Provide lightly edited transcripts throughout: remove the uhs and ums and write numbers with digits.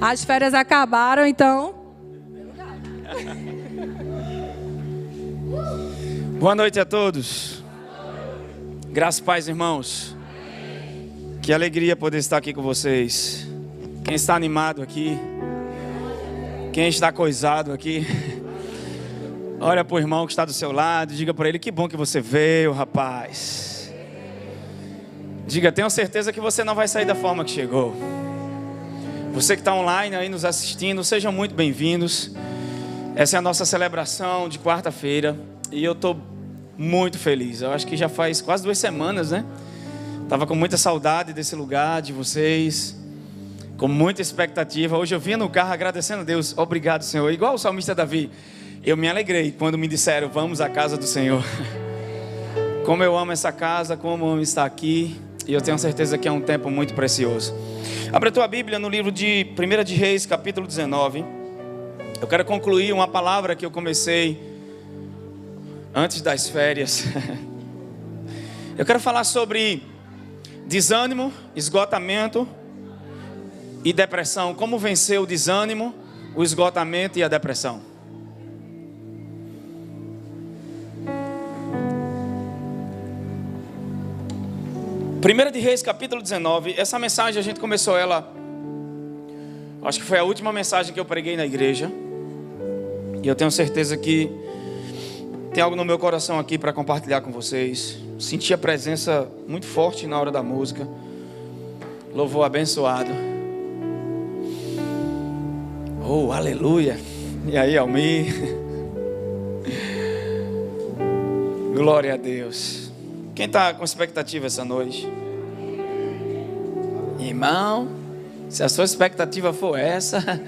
As férias acabaram, então... Boa noite a todos. Graças e paz, irmãos. Que alegria poder estar aqui com vocês. Quem está animado aqui? Quem está coisado aqui? Olha para o irmão que está do seu lado, diga para ele: que bom que você veio, rapaz. Diga: tenho certeza que você não vai sair da forma que chegou. Você que está online aí nos assistindo, sejam muito bem-vindos. Essa é a nossa celebração de quarta-feira e eu estou muito feliz. Eu acho que já faz quase 2 semanas, né? Estava com muita saudade desse lugar, de vocês, com muita expectativa. Hoje eu vinha no carro agradecendo a Deus. Obrigado, Senhor. Igual o salmista Davi, eu me alegrei quando me disseram: vamos à casa do Senhor. Como eu amo essa casa, como eu amo estar aqui. E eu tenho certeza que é um tempo muito precioso. Abra a tua Bíblia no livro de 1 de Reis, capítulo 19. Eu quero concluir uma palavra que eu comecei antes das férias. Eu quero falar sobre desânimo, esgotamento e depressão. Como vencer o desânimo, o esgotamento e a depressão. 1 de Reis, capítulo 19. Essa mensagem a gente começou ela, acho que foi a última mensagem que eu preguei na igreja. E eu tenho certeza que tem algo no meu coração aqui para compartilhar com vocês. Senti a presença muito forte na hora da música. Louvor abençoado. Oh, aleluia. E aí, Almir? Glória a Deus. Quem está com expectativa essa noite? Irmão, se a sua expectativa for essa...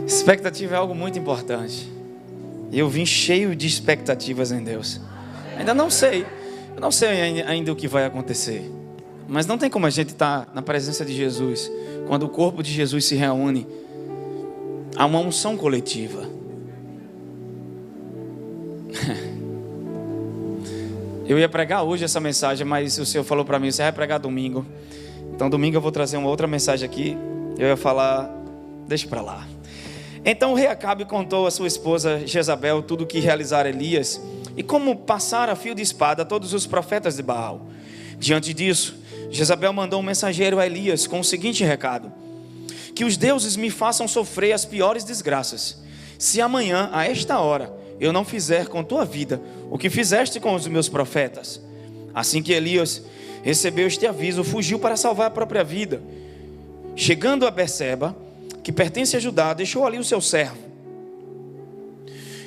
Expectativa é algo muito importante. Eu vim cheio de expectativas em Deus. Ainda não sei. Eu não sei ainda o que vai acontecer. Mas não tem como a gente estar na presença de Jesus. Quando o corpo de Jesus se reúne, há uma unção coletiva. Eu ia pregar hoje essa mensagem, mas o Senhor falou para mim: você vai pregar domingo. Então domingo eu vou trazer uma outra mensagem aqui. Eu ia falar, deixa para lá. Então o rei Acabe contou à sua esposa Jezabel tudo o que realizara Elias e como passara a fio de espada todos os profetas de Baal. Diante disso, Jezabel mandou um mensageiro a Elias com o seguinte recado: que os deuses me façam sofrer as piores desgraças, se amanhã, a esta hora, eu não fizer com tua vida o que fizeste com os meus profetas. Assim que Elias recebeu este aviso, fugiu para salvar a própria vida. Chegando a Berseba, que pertence a Judá, deixou ali o seu servo.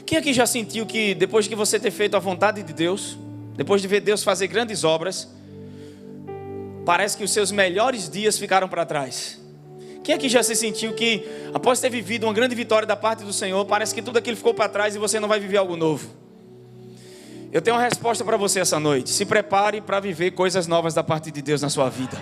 Quem aqui já sentiu que depois que você ter feito a vontade de Deus, depois de ver Deus fazer grandes obras, parece que os seus melhores dias ficaram para trás? Quem aqui já se sentiu que após ter vivido uma grande vitória da parte do Senhor, parece que tudo aquilo ficou para trás e você não vai viver algo novo? Eu tenho uma resposta para você essa noite. Se prepare para viver coisas novas da parte de Deus na sua vida.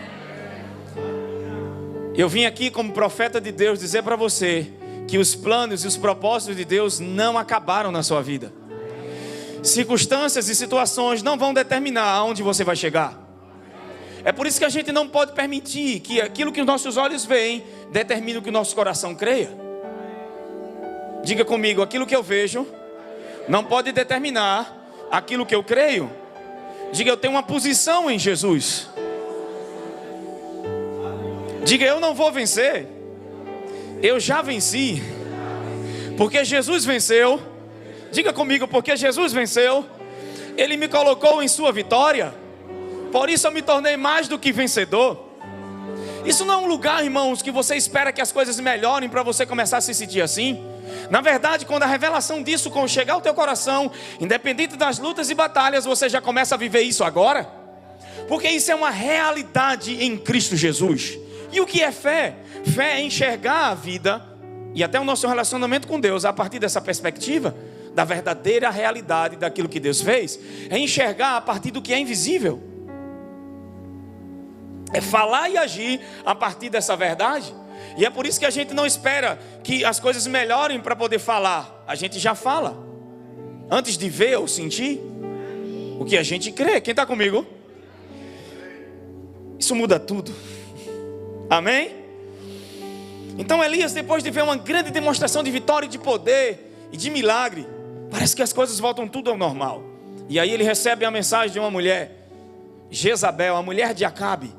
Eu vim aqui como profeta de Deus dizer para você que os planos e os propósitos de Deus não acabaram na sua vida. Circunstâncias e situações não vão determinar aonde você vai chegar. É por isso que a gente não pode permitir que aquilo que os nossos olhos veem determine o que o nosso coração creia. Diga comigo: aquilo que eu vejo não pode determinar aquilo que eu creio. Diga: eu tenho uma posição em Jesus. Diga: eu não vou vencer, eu já venci, porque Jesus venceu. Diga comigo: porque Jesus venceu, Ele me colocou em sua vitória. Por isso eu me tornei mais do que vencedor. Isso não é um lugar, irmãos, que você espera que as coisas melhorem para você começar a se sentir assim. Na verdade, quando a revelação disso chegar ao teu coração, independente das lutas e batalhas, você já começa a viver isso agora. Porque isso é uma realidade em Cristo Jesus. E o que é fé? Fé é enxergar a vida e até o nosso relacionamento com Deus a partir dessa perspectiva da verdadeira realidade daquilo que Deus fez. É enxergar a partir do que é invisível. É falar e agir a partir dessa verdade. E é por isso que a gente não espera que as coisas melhorem para poder falar. A gente já fala antes de ver ou sentir o que a gente crê. Quem está comigo? Isso muda tudo. Amém? Então Elias, depois de ver uma grande demonstração de vitória, de poder e de milagre, parece que as coisas voltam tudo ao normal. E aí ele recebe a mensagem de uma mulher, Jezabel, a mulher de Acabe.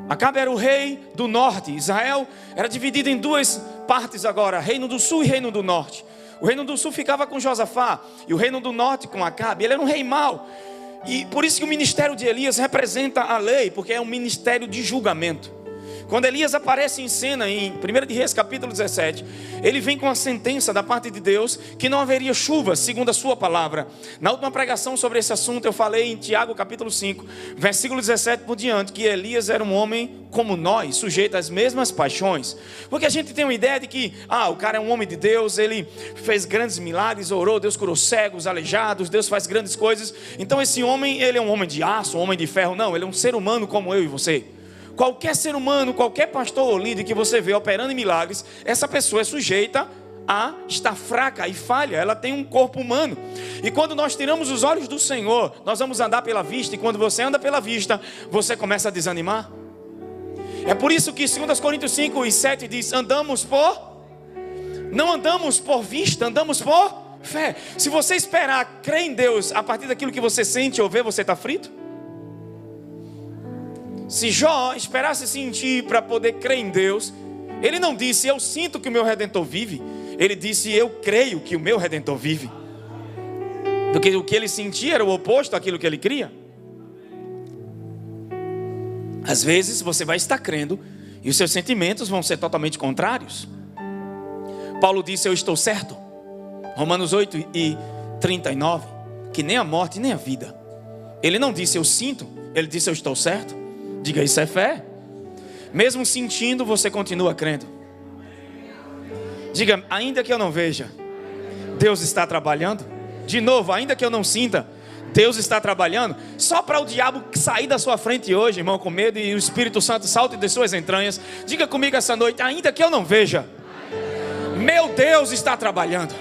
Acabe era o rei do norte. Israel era dividido em duas partes agora, reino do sul e reino do norte. O reino do sul ficava com Josafá e o reino do norte com Acabe. Ele era um rei mau. E por isso que o ministério de Elias representa a lei, porque é um ministério de julgamento. Quando Elias aparece em cena em 1 de Reis capítulo 17, ele vem com a sentença da parte de Deus que não haveria chuva, segundo a sua palavra. Na última pregação sobre esse assunto eu falei em Tiago capítulo 5, versículo 17 por diante, que Elias era um homem como nós, sujeito às mesmas paixões. Porque a gente tem uma ideia de que o cara é um homem de Deus, ele fez grandes milagres, orou, Deus curou cegos, aleijados, Deus faz grandes coisas. Então esse homem, ele é um homem de aço, um homem de ferro. Não, ele é um ser humano como eu e você. Qualquer ser humano, qualquer pastor ou líder que você vê operando em milagres, essa pessoa é sujeita a estar fraca e falha. Ela tem um corpo humano. E quando nós tiramos os olhos do Senhor, nós vamos andar pela vista. E quando você anda pela vista, você começa a desanimar. É por isso que 2 Coríntios 5 e 7 diz: não andamos por vista, andamos por fé. Se você esperar crer em Deus a partir daquilo que você sente ou vê, você está frito. Se Jó esperasse sentir para poder crer em Deus, ele não disse: eu sinto que o meu Redentor vive. Ele disse: eu creio que o meu Redentor vive. Porque o que ele sentia era o oposto daquilo que ele cria. Às vezes você vai estar crendo e os seus sentimentos vão ser totalmente contrários. Paulo disse: eu estou certo. Romanos 8 e 39. Que nem a morte nem a vida. Ele não disse: eu sinto. Ele disse: eu estou certo. Diga, isso é fé. Mesmo sentindo, você continua crendo. Diga, ainda que eu não veja, Deus está trabalhando. De novo, ainda que eu não sinta, Deus está trabalhando. Só para o diabo sair da sua frente hoje, irmão, com medo, e o Espírito Santo salte de suas entranhas. Diga comigo essa noite: ainda que eu não veja, meu Deus está trabalhando.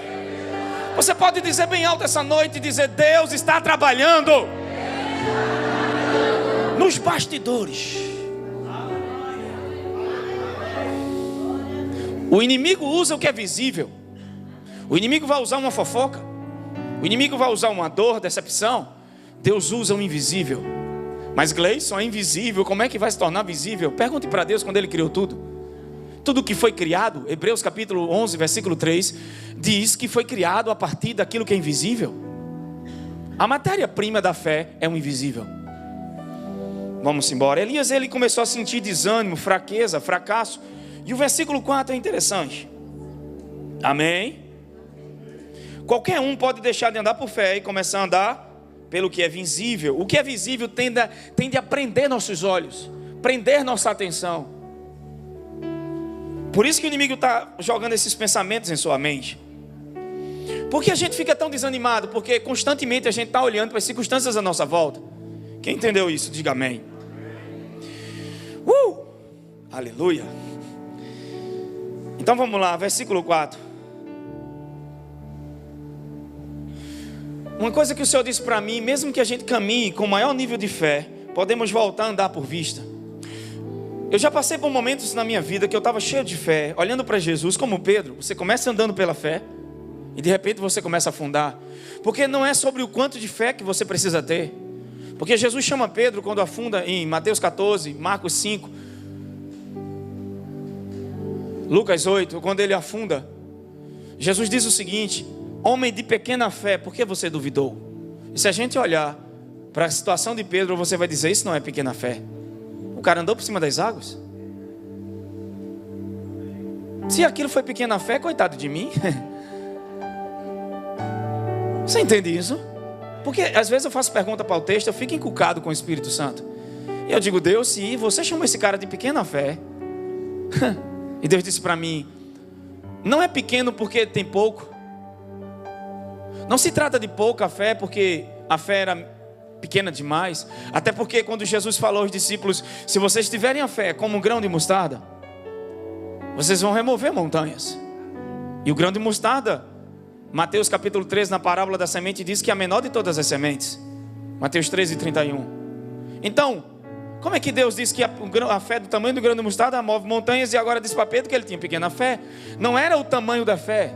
Você pode dizer bem alto essa noite, dizer: Deus está trabalhando nos bastidores. O inimigo usa o que é visível. O inimigo vai usar uma fofoca. O inimigo vai usar uma dor, decepção. Deus usa o invisível. Mas Gleison, é invisível, como é que vai se tornar visível? Pergunte para Deus quando Ele criou tudo. Tudo que foi criado, Hebreus capítulo 11, versículo 3, diz que foi criado a partir daquilo que é invisível. A matéria-prima da fé é o invisível. Vamos embora. Elias, ele começou a sentir desânimo, fraqueza, fracasso. E o versículo 4 é interessante. Amém? Qualquer um pode deixar de andar por fé e começar a andar pelo que é visível. O que é visível tende a prender nossos olhos, prender nossa atenção. Por isso que o inimigo está jogando esses pensamentos em sua mente. Por que a gente fica tão desanimado? Porque constantemente a gente está olhando para as circunstâncias à nossa volta. Quem entendeu isso? Diga amém. Aleluia. Então vamos lá, versículo 4. Uma coisa que o Senhor disse para mim: mesmo que a gente caminhe com o maior nível de fé, podemos voltar a andar por vista. Eu já passei por momentos na minha vida que eu estava cheio de fé, olhando para Jesus, como Pedro. Você começa andando pela fé e de repente você começa a afundar. Porque não é sobre o quanto de fé que você precisa ter. Porque Jesus chama Pedro quando afunda em Mateus 14, Marcos 5, Lucas 8, quando ele afunda, Jesus diz o seguinte: homem de pequena fé, por que você duvidou? E se a gente olhar para a situação de Pedro, você vai dizer: isso não é pequena fé. O cara andou por cima das águas. Se aquilo foi pequena fé, coitado de mim. Você entende isso? Porque às vezes eu faço pergunta para o texto, eu fico encucado com o Espírito Santo. E eu digo: Deus, se você chamou esse cara de pequena fé, e Deus disse para mim: não é pequeno porque tem pouco. Não se trata de pouca fé porque a fé era pequena demais. Até porque quando Jesus falou aos discípulos: se vocês tiverem a fé como um grão de mostarda, vocês vão remover montanhas. E o grão de mostarda, Mateus capítulo 13, na parábola da semente, diz que é a menor de todas as sementes. Mateus 13, 31. Então, Como é que Deus disse que a fé do tamanho do grão de mostarda move montanhas, e agora diz para Pedro que ele tinha pequena fé? Não era o tamanho da fé.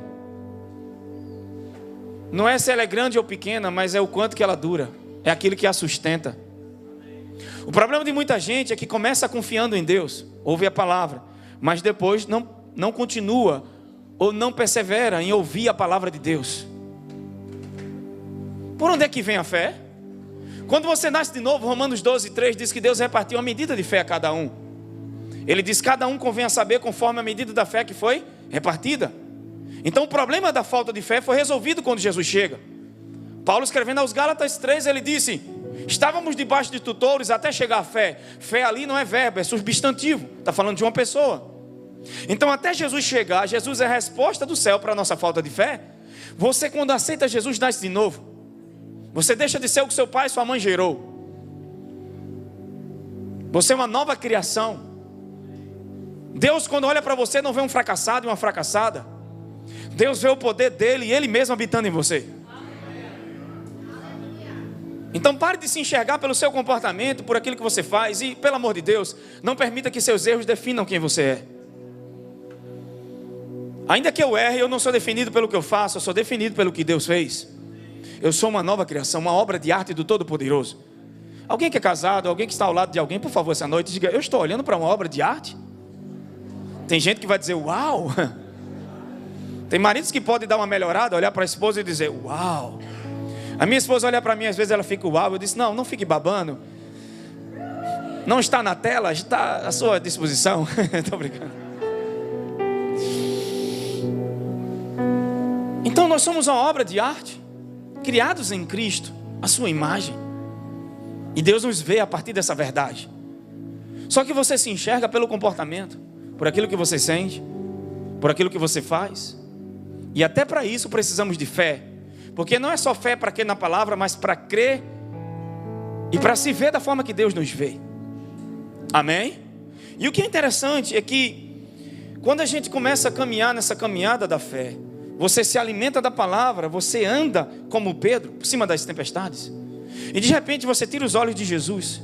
Não é se ela é grande ou pequena, mas é o quanto que ela dura. É aquilo que a sustenta. O problema de muita gente é que começa confiando em Deus, ouve a palavra, mas depois não continua ou não persevera em ouvir a palavra de Deus. Por onde é que vem a fé? Quando você nasce de novo, Romanos 12:3 diz que Deus repartiu uma medida de fé a cada um. Ele diz que cada um convém a saber conforme a medida da fé que foi repartida. Então o problema da falta de fé foi resolvido quando Jesus chega. Paulo, escrevendo aos Gálatas 3, ele disse: estávamos debaixo de tutores até chegar a fé. Fé ali não é verbo, é substantivo. Está falando de uma pessoa. Então até Jesus chegar, Jesus é a resposta do céu para a nossa falta de fé. Você, quando aceita Jesus, nasce de novo. Você deixa de ser o que seu pai e sua mãe gerou. Você é uma nova criação. Deus, quando olha para você, não vê um fracassado e uma fracassada. Deus vê o poder dele e ele mesmo habitando em você. Então pare de se enxergar pelo seu comportamento, por aquilo que você faz. E, pelo amor de Deus, não permita que seus erros definam quem você é. Ainda que eu erre, eu não sou definido pelo que eu faço, eu sou definido pelo que Deus fez. Eu sou uma nova criação, uma obra de arte do Todo-Poderoso. Alguém que é casado, alguém que está ao lado de alguém, por favor, essa noite, diga: eu estou olhando para uma obra de arte? Tem gente que vai dizer: uau. Tem maridos que podem dar uma melhorada, olhar para a esposa e dizer: uau. A minha esposa olha para mim, às vezes ela fica uau. Eu disse: não fique babando. Não está na tela, está à sua disposição. Estou brincando. Então nós somos uma obra de arte, criados em Cristo, a sua imagem. E Deus nos vê a partir dessa verdade. Só que você se enxerga pelo comportamento, por aquilo que você sente, por aquilo que você faz. E até para isso precisamos de fé. Porque não é só fé para crer na palavra, mas para crer e para se ver da forma que Deus nos vê. Amém? E o que é interessante é que quando a gente começa a caminhar nessa caminhada da fé, você se alimenta da palavra, você anda como Pedro, por cima das tempestades. E de repente você tira os olhos de Jesus.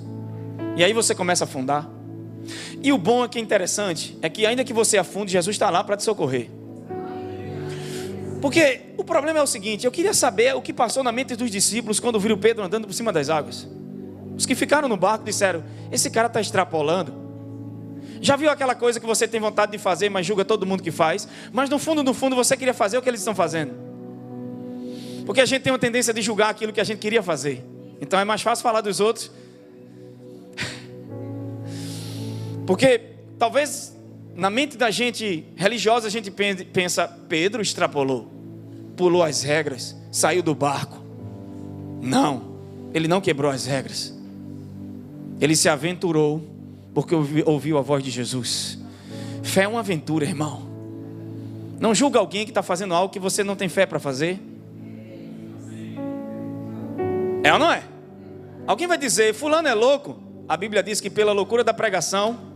E aí você começa a afundar. E o bom é que é interessante, é que ainda que você afunde, Jesus está lá para te socorrer. Porque o problema é o seguinte: eu queria saber o que passou na mente dos discípulos quando viram Pedro andando por cima das águas. Os que ficaram no barco disseram: esse cara está extrapolando. Já viu aquela coisa que você tem vontade de fazer, mas julga todo mundo que faz? Mas no fundo você queria fazer o que eles estão fazendo. Porque a gente tem uma tendência de julgar aquilo que a gente queria fazer. Então é mais fácil falar dos outros. Porque talvez na mente da gente religiosa a gente pensa: Pedro extrapolou, pulou as regras, saiu do barco. Não, ele não quebrou as regras. Ele se aventurou porque ouviu a voz de Jesus. Fé é uma aventura, irmão. Não julga alguém que está fazendo algo que você não tem fé para fazer. É ou não é? Alguém vai dizer: fulano é louco. A Bíblia diz que pela loucura da pregação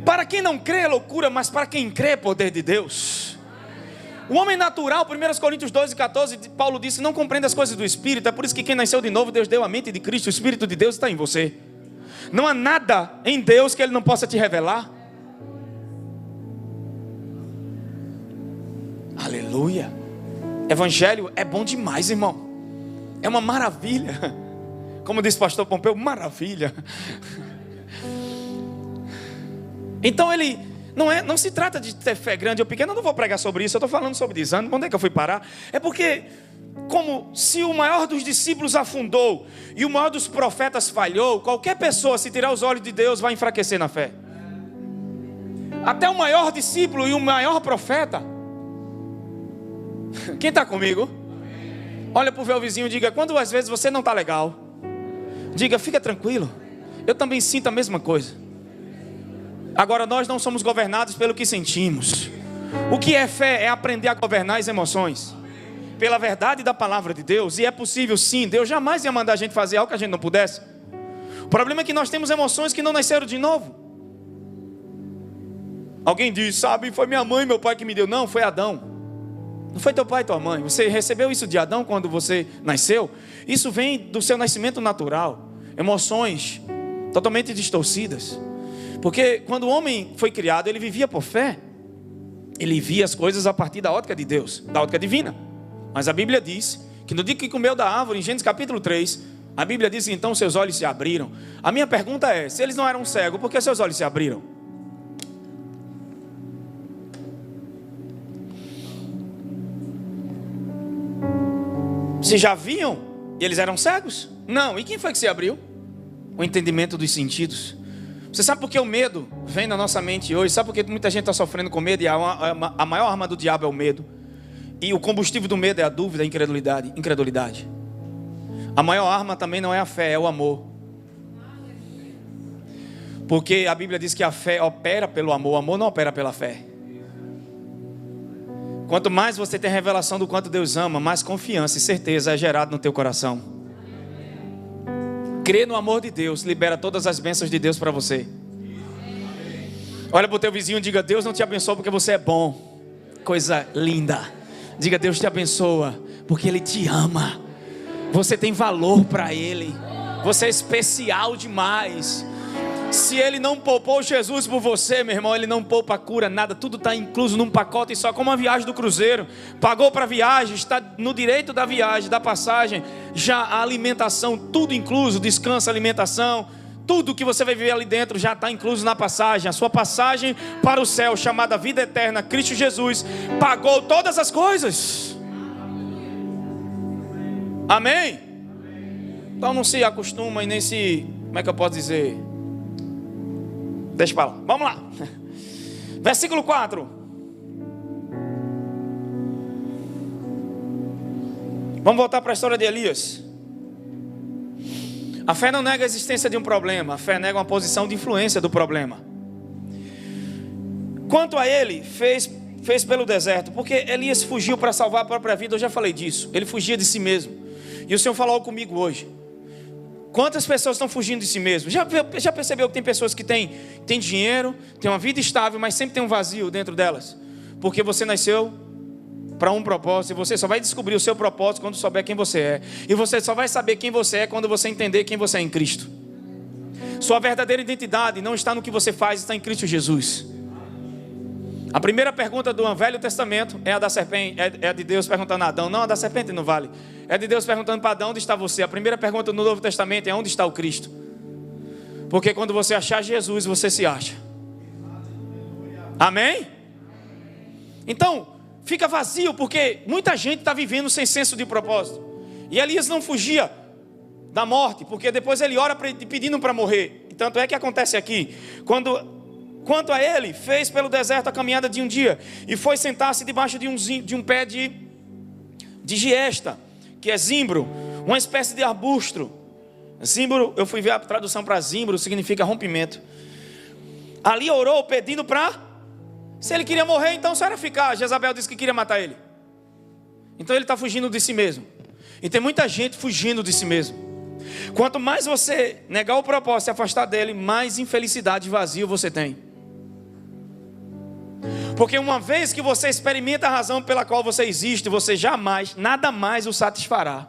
para quem não crê é loucura, mas para quem crê é poder de Deus. O homem natural, 1 Coríntios 12:14, Paulo disse: não compreende as coisas do Espírito. É por isso que quem nasceu de novo, Deus deu a mente de Cristo. O Espírito de Deus está em você. Não há nada em Deus que Ele não possa te revelar. Aleluia. Evangelho é bom demais, irmão. É uma maravilha. Como disse o pastor Pompeu, maravilha. Então ele não se trata de ter fé grande ou pequena. Eu não vou pregar sobre isso, eu estou falando sobre desânimo. Onde é que eu fui parar? É porque, como se o maior dos discípulos afundou e o maior dos profetas falhou, qualquer pessoa, se tirar os olhos de Deus, vai enfraquecer na fé. Até o maior discípulo e o maior profeta. Quem está comigo? Olha para o meu vizinho e diga: quando às vezes você não está legal, diga: fica tranquilo, eu também sinto a mesma coisa. Agora nós não somos governados pelo que sentimos. O que é fé é aprender a governar as emoções pela verdade da palavra de Deus. E é possível sim, Deus jamais ia mandar a gente fazer algo que a gente não pudesse. O problema é que nós temos emoções que não nasceram de novo. Alguém diz: sabe, foi minha mãe e meu pai que me deu. Não, foi Adão. Não foi teu pai e tua mãe. Você recebeu isso de Adão quando você nasceu. Isso vem do seu nascimento natural. emoções totalmente distorcidas. Porque quando o homem foi criado, ele vivia por fé. Ele via as coisas a partir da ótica de Deus, da ótica divina. Mas a Bíblia diz que no dia que comeu da árvore, em Gênesis capítulo 3, a Bíblia diz que então seus olhos se abriram. A minha pergunta é, se eles não eram cegos, por que seus olhos se abriram? Se já viam e eles eram cegos? Não. E quem foi que se abriu? O entendimento dos sentidos. Você sabe por que o medo vem na nossa mente hoje? Sabe por que muita gente está sofrendo com medo? E a maior arma do diabo é o medo. E o combustível do medo é a dúvida, a incredulidade. A maior arma também não é a fé, é o amor. Porque a Bíblia diz que a fé opera pelo amor, o amor não opera pela fé. Quanto mais você tem revelação do quanto Deus ama, mais confiança e certeza é gerado no teu coração. Crer no amor de Deus libera todas as bênçãos de Deus para você. Olha para o teu vizinho e diga: Deus não te abençoa porque você é bom. Coisa linda. Diga: Deus te abençoa porque Ele te ama. Você tem valor para Ele. Você é especial demais. Se Ele não poupou Jesus por você, meu irmão, Ele não poupa a cura, nada. Tudo está incluso num pacote só, como a viagem do cruzeiro. Pagou para a viagem, está no direito da viagem, da passagem. Já a alimentação, tudo incluso, descanso, alimentação. Tudo que você vai viver ali dentro já está incluso na passagem. A sua passagem para o céu, chamada vida eterna, Cristo Jesus, pagou todas as coisas. Amém? Então não se acostuma e nem se, como é que eu posso dizer? Deixa para lá, vamos lá. Versículo 4. Vamos voltar para a história de Elias. A fé não nega a existência de um problema, a fé nega uma posição de influência do problema. Quanto a ele, fez pelo deserto, porque Elias fugiu para salvar a própria vida. Eu já falei disso, ele fugia de si mesmo. E o Senhor falou comigo hoje. Quantas pessoas estão fugindo de si mesmo? Já percebeu que tem pessoas que têm dinheiro, têm uma vida estável, mas sempre tem um vazio dentro delas? Porque você nasceu para um propósito, e você só vai descobrir o seu propósito quando souber quem você é. E você só vai saber quem você é quando você entender quem você é em Cristo. Sua verdadeira identidade não está no que você faz, está em Cristo Jesus. A primeira pergunta do Velho Testamento é a da serpente, é a de Deus perguntando a Adão. Não, a da serpente não vale. É de Deus perguntando para Adão: onde está você? A primeira pergunta no Novo Testamento é: onde está o Cristo? Porque quando você achar Jesus, você se acha. Amém? Então, fica vazio, porque muita gente está vivendo sem senso de propósito. E Elias não fugia da morte, porque depois ele ora pedindo para morrer. E tanto é que acontece aqui. Quanto a ele, fez pelo deserto a caminhada de um dia, e foi sentar-se debaixo de um pé de giesta, que é zimbro, uma espécie de arbusto. Zimbro, eu fui ver a tradução para zimbro, significa rompimento. Ali orou pedindo para... Se ele queria morrer, então só era ficar. Jezabel disse que queria matar ele. Então ele está fugindo de si mesmo. E tem muita gente fugindo de si mesmo. Quanto mais você negar o propósito e afastar dele, mais infelicidade e vazio você tem. Porque uma vez que você experimenta a razão pela qual você existe, você jamais, nada mais o satisfará.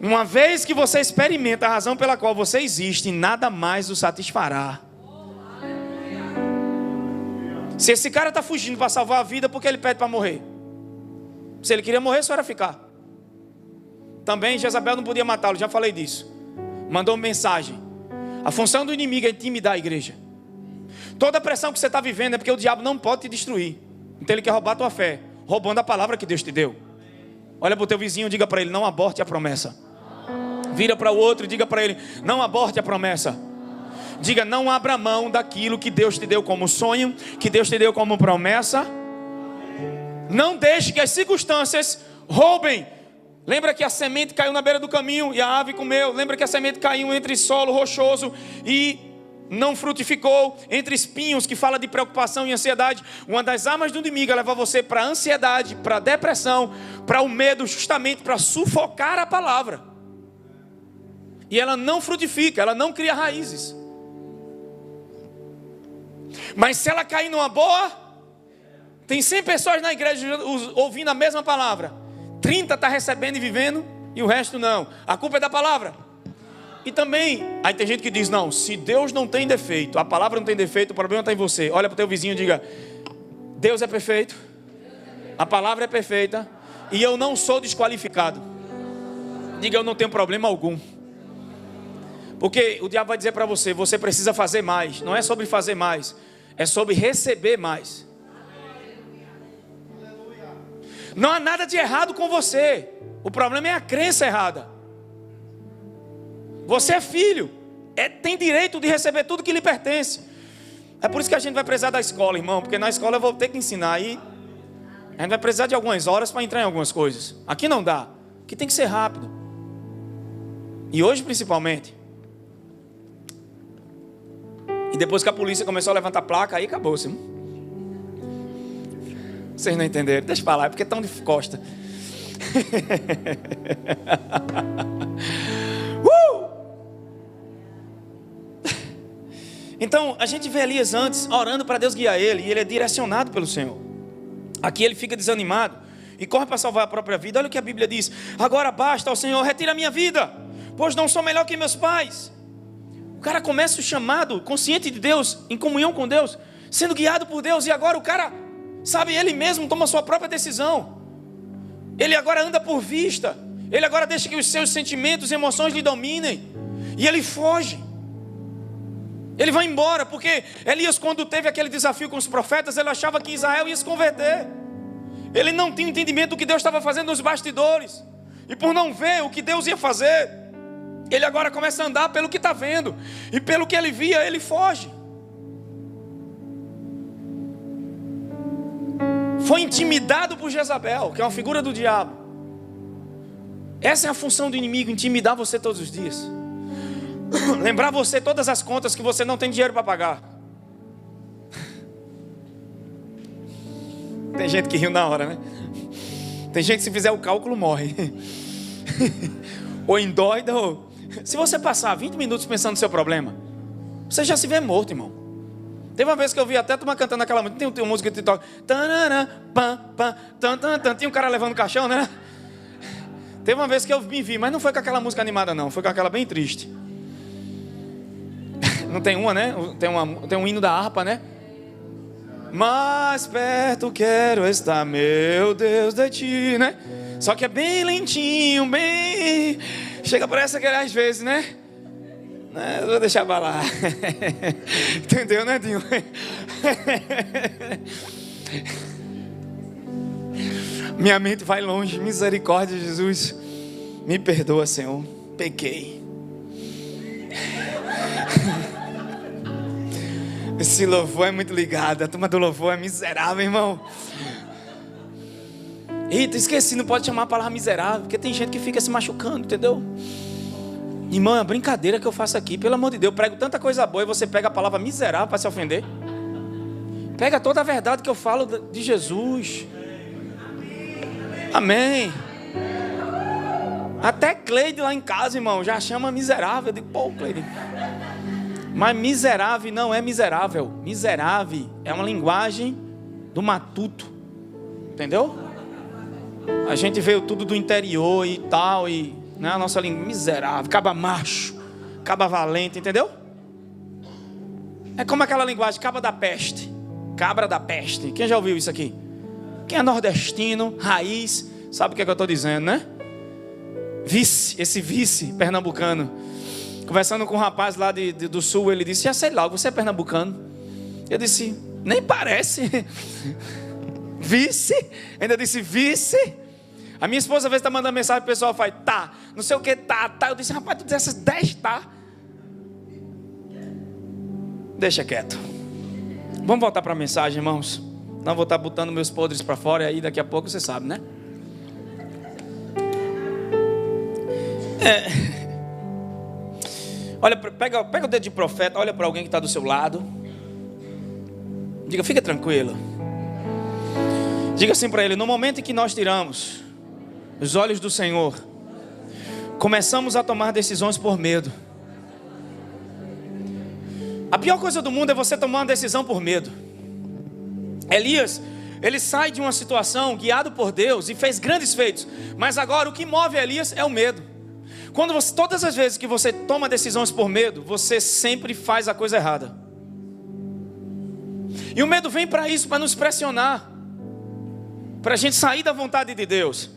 Uma vez que você experimenta a razão pela qual você existe, nada mais o satisfará. Se esse cara está fugindo para salvar a vida, por que ele pede para morrer? Se ele queria morrer, só era ficar. Também Jezabel não podia matá-lo, já falei disso. Mandou uma mensagem. A função do inimigo é intimidar a igreja. Toda a pressão que você está vivendo é porque o diabo não pode te destruir. Então ele quer roubar a tua fé, roubando a palavra que Deus te deu. Olha para o teu vizinho e diga para ele: não aborte a promessa. Vira para o outro e diga para ele: não aborte a promessa. Diga: não abra mão daquilo que Deus te deu como sonho, que Deus te deu como promessa. Não deixe que as circunstâncias roubem. Lembra que a semente caiu na beira do caminho e a ave comeu. Lembra que a semente caiu entre solo rochoso e não frutificou, entre espinhos, que fala de preocupação e ansiedade. Uma das armas do inimigo é levar você para a ansiedade, para a depressão, para o medo, justamente para sufocar a palavra. E ela não frutifica, ela não cria raízes. Mas se ela cair numa boa, tem 100 pessoas na igreja ouvindo a mesma palavra, 30 está recebendo e vivendo, e o resto não. A culpa é da palavra. E também, aí tem gente que diz, não, se Deus não tem defeito, a palavra não tem defeito, o problema está em você. Olha para o teu vizinho e diga, Deus é perfeito, a palavra é perfeita, e eu não sou desqualificado. Diga, eu não tenho problema algum. Porque o diabo vai dizer para você, você precisa fazer mais. Não é sobre fazer mais, é sobre receber mais. Não há nada de errado com você, o problema é a crença errada. Você é filho, tem direito de receber tudo que lhe pertence. É por isso que a gente vai precisar da escola, irmão. Porque na escola eu vou ter que ensinar. Aí a gente vai precisar de algumas horas para entrar em algumas coisas. Aqui não dá, aqui tem que ser rápido. E hoje principalmente. E depois que a polícia começou a levantar a placa, aí acabou-se. Vocês não entenderam, deixa eu falar, é porque estão de costa. Então, a gente vê Elias antes, orando para Deus guiar ele, e ele é direcionado pelo Senhor. Aqui ele fica desanimado, e corre para salvar a própria vida. Olha o que a Bíblia diz, agora basta, ó Senhor, retira a minha vida, pois não sou melhor que meus pais. O cara começa o chamado, consciente de Deus, em comunhão com Deus, sendo guiado por Deus, e agora o cara, sabe, ele mesmo toma a sua própria decisão. Ele agora anda por vista, ele agora deixa que os seus sentimentos e emoções lhe dominem, e ele foge. Ele vai embora, porque Elias, quando teve aquele desafio com os profetas, ele achava que Israel ia se converter. Ele não tinha entendimento do que Deus estava fazendo nos bastidores. E por não ver o que Deus ia fazer, ele agora começa a andar pelo que está vendo. E pelo que ele via, ele foge. Foi intimidado por Jezabel, que é uma figura do diabo. Essa é a função do inimigo, intimidar você todos os dias. Lembrar você todas as contas que você não tem dinheiro para pagar. Tem gente que riu na hora, né? Tem gente que se fizer o cálculo morre. Ou endoida, ou... Se você passar 20 minutos pensando no seu problema, você já se vê morto, irmão. Teve uma vez que eu vi até uma cantando aquela música. Tem uma música que toca. Tinha um cara levando o caixão, né? Teve uma vez que eu me vi, mas não foi com aquela música animada não, foi com aquela bem triste. Não tem uma, né? Tem um hino da harpa, né? Mais perto quero estar, meu Deus, de ti, né? Só que é bem lentinho, bem... Chega, parece que às vezes, né? Eu vou deixar balar. Entendeu, né, Dinho? Minha mente vai longe, misericórdia, Jesus. Me perdoa, Senhor, pequei. Esse louvor é muito ligado. A turma do louvor é miserável, irmão. Eita, esqueci, não pode chamar a palavra miserável, porque tem gente que fica se machucando, entendeu? Irmão, é uma brincadeira que eu faço aqui. Pelo amor de Deus, eu prego tanta coisa boa e você pega a palavra miserável para se ofender. Pega toda a verdade que eu falo de Jesus. Amém. Até Cleide lá em casa, irmão, já chama miserável. Eu digo, pô, Cleide. Mas miserável não é miserável. Miserável é uma linguagem do matuto. Entendeu? A gente veio tudo do interior e tal. E né, a nossa língua miserável. Caba macho. Caba valente. Entendeu? É como aquela linguagem. Caba da peste. Cabra da peste. Quem já ouviu isso aqui? Quem é nordestino, raiz, sabe o que é que eu estou dizendo, né? Esse vice pernambucano. Conversando com um rapaz lá do sul, ele disse, sei lá, você é pernambucano? Eu disse, nem parece. Vice? Ainda disse vice? A minha esposa às vezes está mandando mensagem, o pessoal faz, tá, não sei o que, tá. Eu disse, rapaz, tu diz essas 10 tá. Deixa quieto. Vamos voltar para a mensagem, irmãos. Não vou estar botando meus podres para fora, e aí daqui a pouco você sabe, né? Olha, pega o dedo de profeta, olha para alguém que está do seu lado. Diga, fica tranquilo. Diga assim para ele, no momento em que nós tiramos os olhos do Senhor, começamos a tomar decisões por medo. A pior coisa do mundo é você tomar uma decisão por medo. Elias, ele sai de uma situação guiado por Deus e fez grandes feitos. Mas agora o que move Elias é o medo. Todas as vezes que você toma decisões por medo, você sempre faz a coisa errada. E o medo vem para isso, para nos pressionar, para a gente sair da vontade de Deus.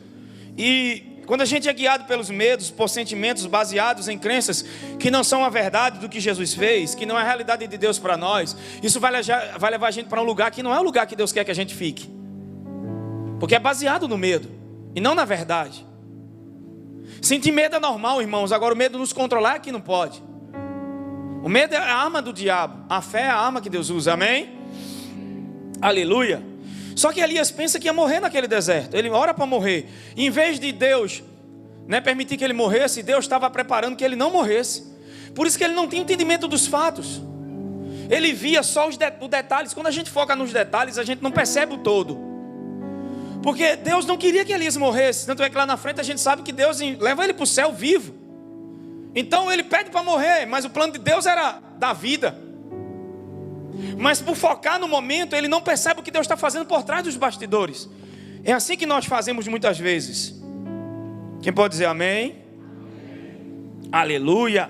E quando a gente é guiado pelos medos, por sentimentos baseados em crenças que não são a verdade do que Jesus fez, que não é a realidade de Deus para nós, isso vai levar a gente para um lugar que não é o lugar que Deus quer que a gente fique, porque é baseado no medo e não na verdade. Sentir medo é normal, irmãos. Agora o medo nos controlar é que não pode. O medo é a arma do diabo. A fé é a arma que Deus usa, amém? Aleluia. Só que Elias pensa que ia morrer naquele deserto. Ele ora para morrer. E em vez de Deus permitir que ele morresse, Deus estava preparando que ele não morresse. Por isso que ele não tinha entendimento dos fatos. Ele via só os detalhes. Quando a gente foca nos detalhes, a gente não percebe o todo. Porque Deus não queria que Elias morresse. Tanto é que lá na frente a gente sabe que Deus leva ele para o céu vivo. Então ele pede para morrer, mas o plano de Deus era dar vida. Mas por focar no momento, ele não percebe o que Deus está fazendo por trás dos bastidores. É assim que nós fazemos muitas vezes. Quem pode dizer amém? Aleluia.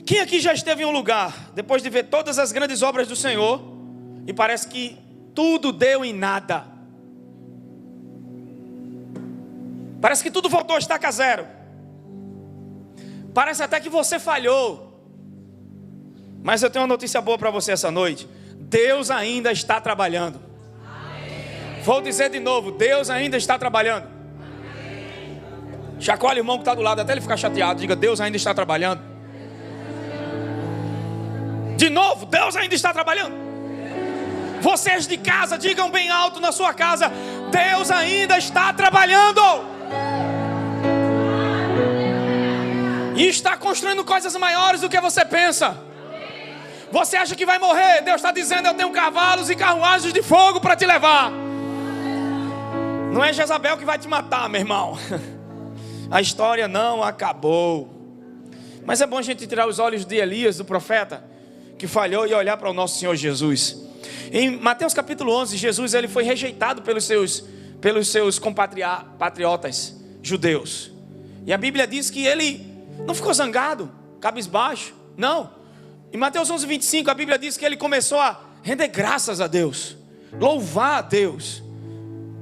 Quem aqui já esteve em um lugar, depois de ver todas as grandes obras do Senhor, e parece que tudo deu em nada? Parece que tudo voltou a estaca zero. Parece até que você falhou. Mas eu tenho uma notícia boa para você essa noite. Deus ainda está trabalhando. Amém. Vou dizer de novo, Deus ainda está trabalhando. Amém. Chacoalha o irmão que está do lado, até ele ficar chateado. Diga, Deus ainda está trabalhando. De novo, Deus ainda está trabalhando. Vocês de casa, digam bem alto na sua casa, Deus ainda está trabalhando. E está construindo coisas maiores do que você pensa. Você acha que vai morrer? Deus está dizendo, eu tenho cavalos e carruagens de fogo para te levar. Não é Jezabel que vai te matar, meu irmão. A história não acabou. Mas é bom a gente tirar os olhos de Elias, do profeta, que falhou, e olhar para o nosso Senhor Jesus. Em Mateus capítulo 11, Jesus ele foi rejeitado pelos seus compatriotas judeus. E a Bíblia diz que ele não ficou zangado, cabisbaixo, não. Em Mateus 11, 25, a Bíblia diz que ele começou a render graças a Deus, louvar a Deus.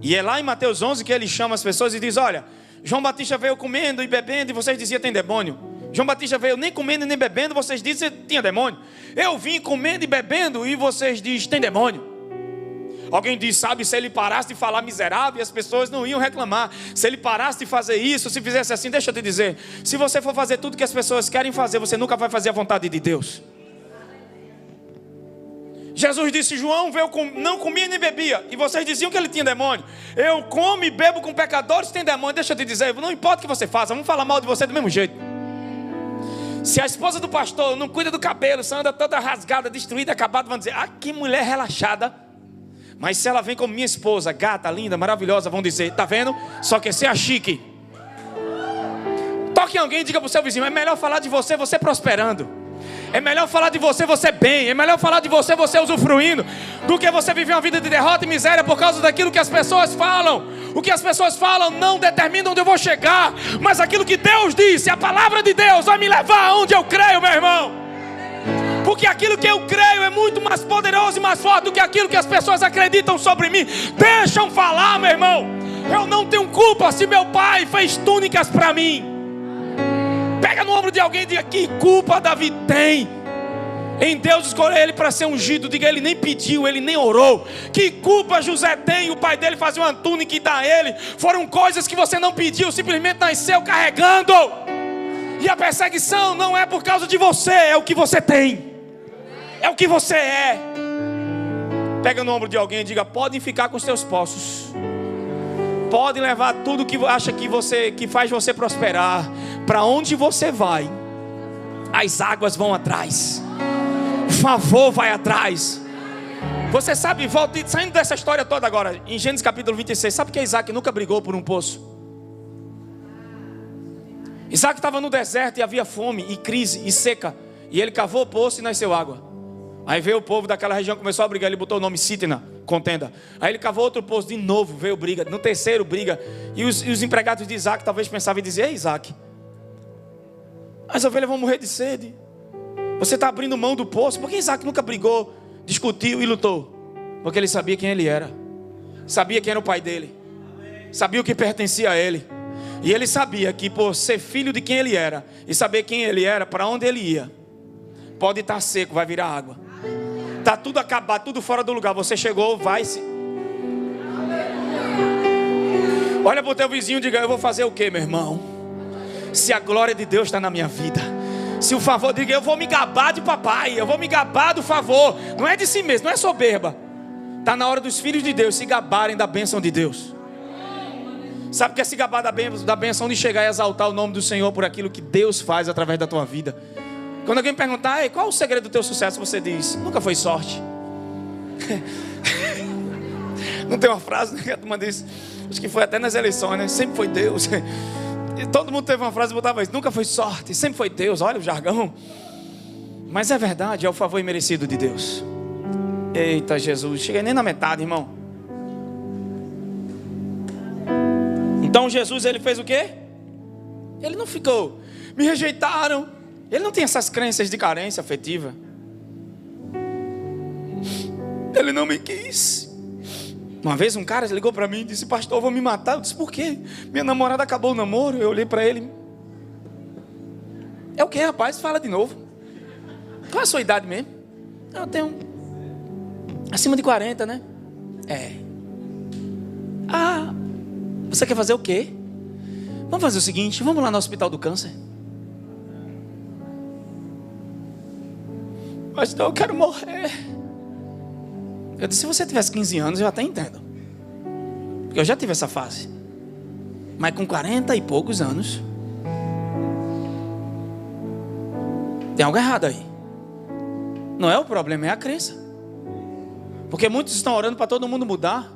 E é lá em Mateus 11 que ele chama as pessoas e diz, olha, João Batista veio comendo e bebendo e vocês diziam tem demônio. João Batista veio nem comendo nem bebendo, vocês dizem que tinha demônio. Eu vim comendo e bebendo e vocês dizem tem demônio. Alguém diz, sabe, se ele parasse de falar miserável, as pessoas não iam reclamar. Se ele parasse de fazer isso, se fizesse assim, deixa eu te dizer, se você for fazer tudo que as pessoas querem fazer, você nunca vai fazer a vontade de Deus. Jesus disse, João veio não comia nem bebia, e vocês diziam que ele tinha demônio. Eu como e bebo com pecadores, tem demônio. Deixa eu te dizer, não importa o que você faça, vamos falar mal de você do mesmo jeito. Se a esposa do pastor não cuida do cabelo, se anda toda rasgada, destruída, acabada, vão dizer, ah, que mulher relaxada. Mas se ela vem como minha esposa, gata, linda, maravilhosa, vão dizer, tá vendo? Só quer ser a chique. Toque em alguém e diga para o seu vizinho, é melhor falar de você, você prosperando. É melhor falar de você, você bem. É melhor falar de você, você usufruindo, do que você viver uma vida de derrota e miséria por causa daquilo que as pessoas falam. O que as pessoas falam não determina onde eu vou chegar, mas aquilo que Deus disse, a palavra de Deus vai me levar aonde eu creio, meu irmão. Porque aquilo que eu creio é muito mais poderoso e mais forte do que aquilo que as pessoas acreditam sobre mim. Deixam falar, meu irmão. Eu não tenho culpa se meu pai fez túnicas para mim. Pega no ombro de alguém e diga, que culpa Davi tem em Deus escolher ele para ser ungido? Diga, ele nem pediu, ele nem orou. Que culpa José tem, o pai dele fazia uma túnica e dá a ele? Foram coisas que você não pediu, simplesmente nasceu carregando. E a perseguição não é por causa de você, é o que você tem. É o que você é. Pega no ombro de alguém e diga, podem ficar com os teus poços. Podem levar tudo que acha que faz você prosperar. Para onde você vai, as águas vão atrás. Favor vai atrás. Você sabe, saindo dessa história toda agora, em Gênesis capítulo 26, sabe que Isaac nunca brigou por um poço? Isaac estava no deserto e havia fome e crise e seca. E ele cavou o poço e nasceu água. Aí veio o povo daquela região, começou a brigar, ele botou o nome Sitna, contenda. Aí ele cavou outro poço, de novo veio briga, no terceiro briga. E os empregados de Isaac talvez pensavam e diziam, ei Isaac, As ovelhas vão morrer de sede. Você está abrindo mão do poço. Por que Isaac nunca brigou, discutiu e lutou? Porque ele sabia quem ele era. Sabia quem era o pai dele. Sabia o que pertencia a ele. E ele sabia que por ser filho de quem ele era e saber quem ele era, para onde ele ia, pode estar seco, vai virar água. Está tudo acabado, tudo fora do lugar. Você chegou, vai se... Olha para o teu vizinho e diga: eu vou fazer o que, meu irmão? Se a glória de Deus está na minha vida, se o favor, diga: eu vou me gabar de papai, eu vou me gabar do favor. Não é de si mesmo, não é soberba. Está na hora dos filhos de Deus se gabarem da bênção de Deus. Sabe o que é se gabar da bênção de chegar e exaltar o nome do Senhor por aquilo que Deus faz através da tua vida? Quando alguém perguntar: ei, qual é o segredo do teu sucesso? Você diz: nunca foi sorte. Não tem uma frase, né, que a turma diz, acho que foi até nas eleições, né? Sempre foi Deus. E todo mundo teve uma frase e botava isso: nunca foi sorte, sempre foi Deus. Olha o jargão. Mas é verdade, é o favor imerecido de Deus. Eita Jesus, cheguei nem na metade, irmão. Então Jesus, ele fez o quê? Ele não ficou: me rejeitaram. Ele não tem essas crenças de carência afetiva. Ele não me quis. Uma vez um cara ligou para mim e disse: pastor, eu vou me matar. Eu disse: por quê? Minha namorada acabou o namoro. Eu olhei para ele: é o quê, rapaz? Fala de novo. Qual é a sua idade mesmo? Eu tenho acima de 40, né? É. Ah, você quer fazer o quê? Vamos fazer o seguinte, vamos lá no Hospital do Câncer. Pastor, eu quero morrer. Eu disse: se você tivesse 15 anos, eu até entendo, porque eu já tive essa fase. Mas com 40 e poucos anos, tem algo errado aí. Não é o problema, é a crença. Porque muitos estão orando para todo mundo mudar.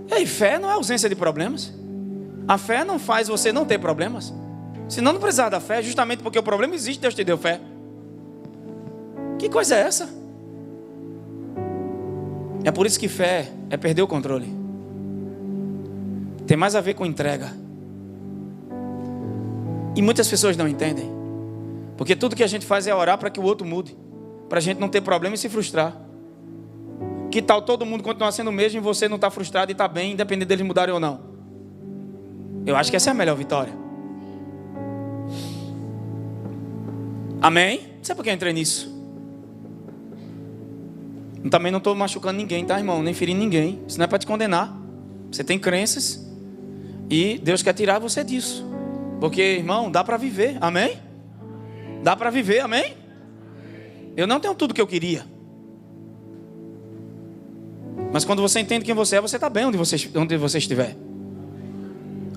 E aí, fé não é ausência de problemas. A fé não faz você não ter problemas. Senão não precisava da fé, justamente porque o problema existe, Deus te deu fé. Que coisa é essa? É por isso que fé é perder o controle. Tem mais a ver com entrega. E muitas pessoas não entendem. Porque tudo que a gente faz é orar para que o outro mude, para a gente não ter problema e se frustrar. Que tal todo mundo continuar sendo o mesmo e você não está frustrado e está bem, independente deles mudarem ou não? Eu acho que essa é a melhor vitória. Amém? Não sei por que eu entrei nisso. Também não estou machucando ninguém, tá, irmão? Nem ferindo ninguém. Isso não é para te condenar. Você tem crenças e Deus quer tirar você disso. Porque, irmão, dá para viver. Amém? Dá para viver, amém? Eu não tenho tudo que eu queria. Mas quando você entende quem você é, você está bem onde você estiver.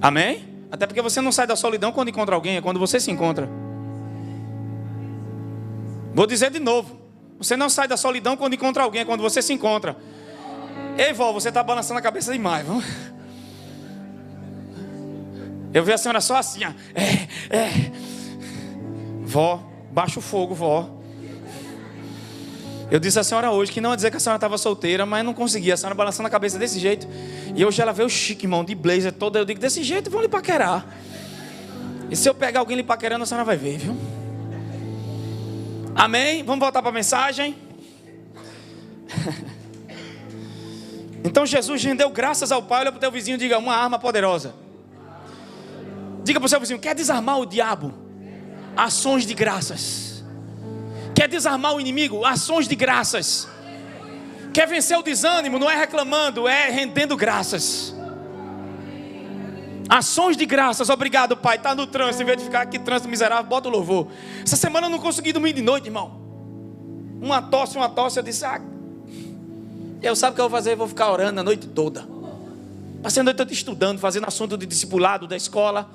Amém? Até porque você não sai da solidão quando encontra alguém, é quando você se encontra. Vou dizer de novo: você não sai da solidão quando encontra alguém, é quando você se encontra. Ei, vó, você está balançando a cabeça demais, vamos? Eu vi a senhora só assim, ó. Vó, baixa o fogo, vó. Eu disse à senhora hoje que não ia dizer que a senhora estava solteira, mas não conseguia. A senhora balançando a cabeça desse jeito. E hoje ela veio chique, irmão, de blazer toda. Eu digo: desse jeito vão lhe paquerar. E se eu pegar alguém lhe paquerando, a senhora vai ver, viu? Amém? Vamos voltar para a mensagem. Então Jesus rendeu graças ao Pai. Olha para o teu vizinho e diga: uma arma poderosa. Diga para o seu vizinho: quer desarmar o diabo? Ações de graças. Quer desarmar o inimigo? Ações de graças. Quer vencer o desânimo? Não é reclamando, é rendendo graças. Ações de graças. Obrigado, Pai. Está no trânsito, em vez de ficar aqui trânsito miserável, bota o louvor. Essa semana eu não consegui dormir de noite, irmão. Uma tosse. Eu disse: eu sabe o que eu vou fazer? Eu vou ficar orando a noite toda. Passei a noite toda estudando, fazendo assunto de discipulado da escola,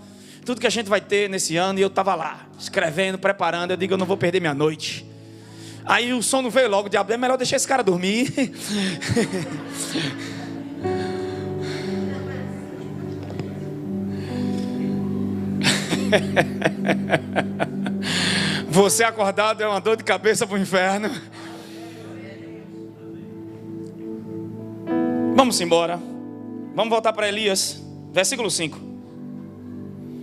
tudo que a gente vai ter nesse ano. E eu estava lá, escrevendo, preparando. Eu digo: eu não vou perder minha noite. Aí o sono veio logo. O diabo: é melhor deixar esse cara dormir. Você acordado é uma dor de cabeça para o inferno. Vamos embora. Vamos voltar para Elias, versículo 5.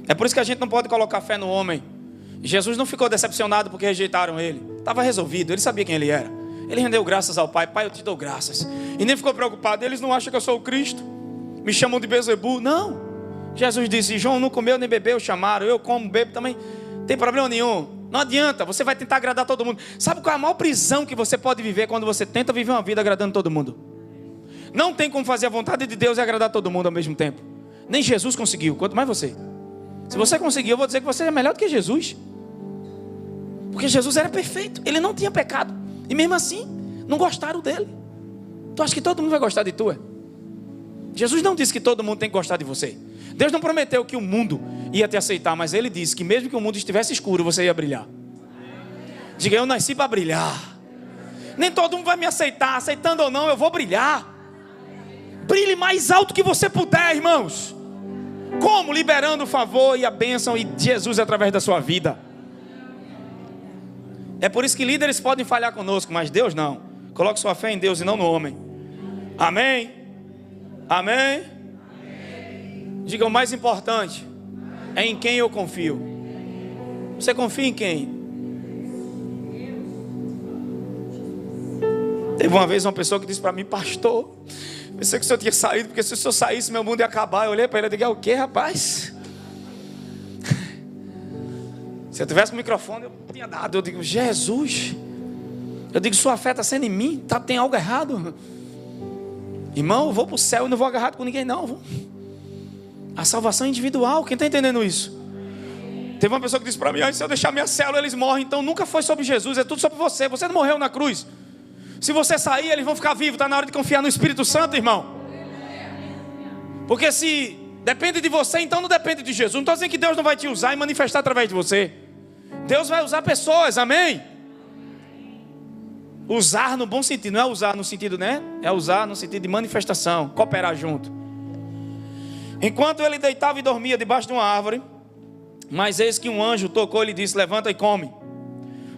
É por isso que a gente não pode colocar fé no homem, Jesus não ficou decepcionado porque rejeitaram ele. Estava resolvido, ele sabia quem ele era. Ele rendeu graças ao Pai. Pai, eu te dou graças. E nem ficou preocupado. Eles não acham que eu sou o Cristo. Me chamam de Bezebu. Não. Jesus disse, João não comeu nem bebeu, chamaram. Eu como, bebo também. Não tem problema nenhum. Não adianta, você vai tentar agradar todo mundo. Sabe qual é a maior prisão que você pode viver quando você tenta viver uma vida agradando todo mundo? Não tem como fazer a vontade de Deus e agradar todo mundo ao mesmo tempo. Nem Jesus conseguiu, quanto mais você. Se você conseguir, eu vou dizer que você é melhor do que Jesus. Porque Jesus era perfeito, ele não tinha pecado. E mesmo assim, não gostaram dele. Tu acha que todo mundo vai gostar de tu? Jesus não disse que todo mundo tem que gostar de você. Deus não prometeu que o mundo ia te aceitar, mas ele disse que mesmo que o mundo estivesse escuro, você ia brilhar. Diga, eu nasci para brilhar. Nem todo mundo vai me aceitar, aceitando ou não, eu vou brilhar. Brilhe mais alto que você puder, irmãos. Como? Liberando o favor e a bênção de Jesus através da sua vida. É por isso que líderes podem falhar conosco, mas Deus não. Coloque sua fé em Deus e não no homem. Amém? Amém? Diga, o mais importante é em quem eu confio. Você confia em quem? Teve uma vez uma pessoa que disse para mim, pastor, pensei que o senhor tinha saído, porque se o senhor saísse, meu mundo ia acabar. Eu olhei para ele e disse, o que, rapaz? Se eu tivesse o microfone, eu tinha dado. Eu digo, Jesus. Eu digo, sua fé está sendo em mim? Tem algo errado? Irmão, eu vou para o céu e não vou agarrado com ninguém não. A salvação é individual, quem está entendendo isso? Teve uma pessoa que disse para mim, se eu deixar minha célula, eles morrem. Então nunca foi sobre Jesus, é tudo sobre você. Você não morreu na cruz. Se você sair, eles vão ficar vivos. Está na hora de confiar no Espírito Santo, irmão. Porque se depende de você, então não depende de Jesus. Não estou dizendo que Deus não vai te usar e manifestar através de você. Deus vai usar pessoas, amém? Usar no bom sentido, não é usar no sentido, né? É usar no sentido de manifestação, cooperar junto. Enquanto ele deitava e dormia debaixo de uma árvore, mas eis que um anjo tocou e lhe disse, levanta e come.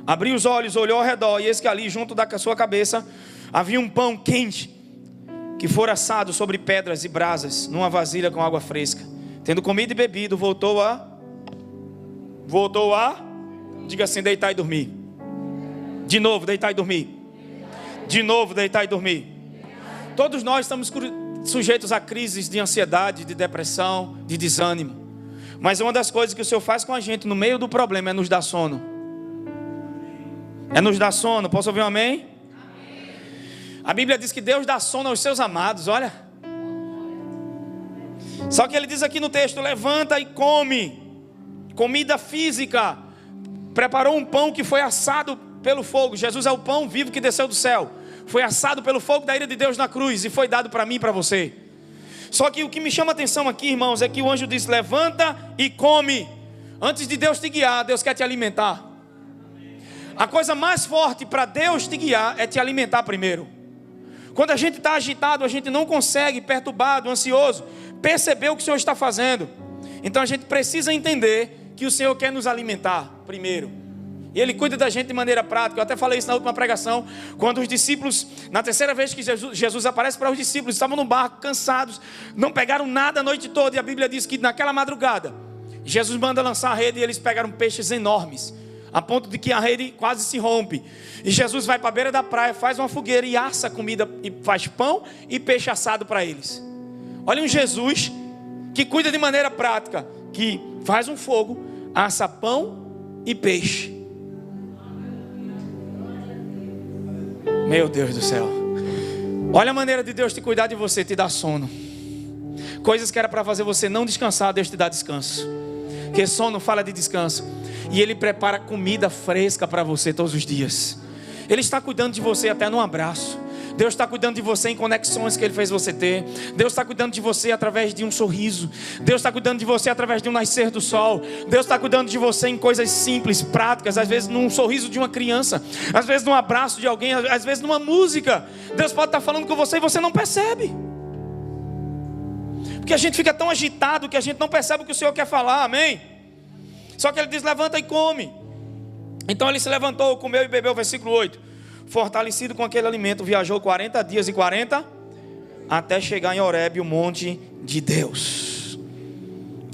Abriu os olhos, olhou ao redor, e eis que ali junto da sua cabeça havia um pão quente, que fora assado sobre pedras e brasas, numa vasilha com água fresca. Tendo comido e bebido, voltou a, diga assim, deitar e dormir. De novo, deitar e dormir. De novo, deitar e dormir. Todos nós estamos sujeitos a crises de ansiedade, de depressão, de desânimo. Mas uma das coisas que o Senhor faz com a gente no meio do problema é nos dar sono. É nos dar sono. Posso ouvir um amém? A Bíblia diz que Deus dá sono aos seus amados, olha. Só que ele diz aqui no texto, levanta e come. Comida física. Preparou um pão que foi assado pelo fogo. Jesus é o pão vivo que desceu do céu. Foi assado pelo fogo da ira de Deus na cruz e foi dado para mim e para você. Só que o que me chama a atenção aqui, irmãos, é que o anjo disse, levanta e come. Antes de Deus te guiar, Deus quer te alimentar. A coisa mais forte para Deus te guiar é te alimentar primeiro. Quando a gente está agitado, a gente não consegue, perturbado, ansioso, perceber o que o Senhor está fazendo. Então a gente precisa entender que o Senhor quer nos alimentar primeiro. E Ele cuida da gente de maneira prática. Eu até falei isso na última pregação, quando os discípulos, na terceira vez que Jesus aparece para os discípulos, estavam no barco, cansados, não pegaram nada a noite toda. E a Bíblia diz que naquela madrugada, Jesus manda lançar a rede e eles pegaram peixes enormes, a ponto de que a rede quase se rompe. E Jesus vai para a beira da praia, faz uma fogueira e assa a comida, e faz pão e peixe assado para eles. Olha um Jesus que cuida de maneira prática, que faz um fogo, assa pão e peixe. Meu Deus do céu. Olha a maneira de Deus te cuidar de você, te dar sono. Coisas que era para fazer você não descansar, Deus te dá descanso. Porque sono fala de descanso. E Ele prepara comida fresca para você todos os dias. Ele está cuidando de você até no abraço. Deus está cuidando de você em conexões que Ele fez você ter. Deus está cuidando de você através de um sorriso. Deus está cuidando de você através de um nascer do sol. Deus está cuidando de você em coisas simples, práticas. Às vezes num sorriso de uma criança. Às vezes num abraço de alguém. Às vezes numa música. Deus pode estar falando com você e você não percebe. Porque a gente fica tão agitado que a gente não percebe o que o Senhor quer falar, amém? Só que Ele diz, levanta e come. Então ele se levantou, comeu e bebeu, versículo 8. Fortalecido com aquele alimento, viajou 40 dias e 40 até chegar em Horebe, o monte de Deus.